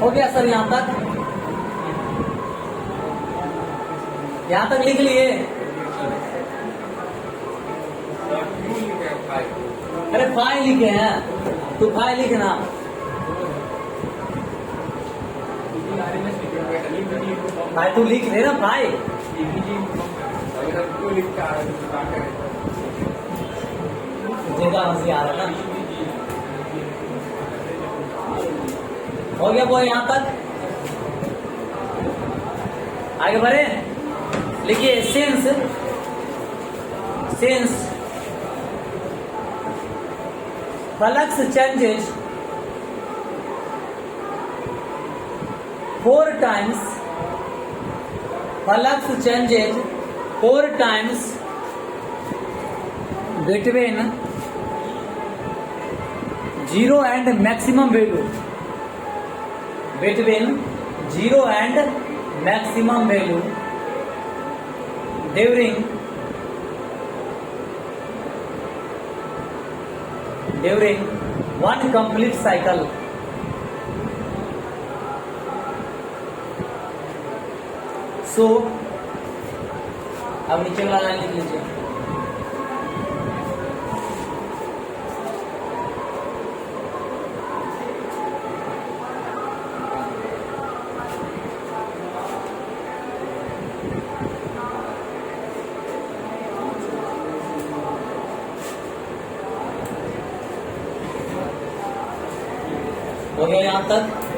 हो गया सर, यहां तक, यहां तक लिख लिए। अरे फाइल लिखे हैं, तू फाइल लिखना। भाई तू लिख ले ना भाई, ज्यादा हंसी आ रहा ना। हो गया बोल यहां तक, आगे बढ़े। लिखिए since flux changes 4 times, flux changes 4 times between 0 and maximum value, between 0 and maximum value during one complete cycle. So अब नीचे वाला लाइन लिख लीजिए। हो गया यहां तक।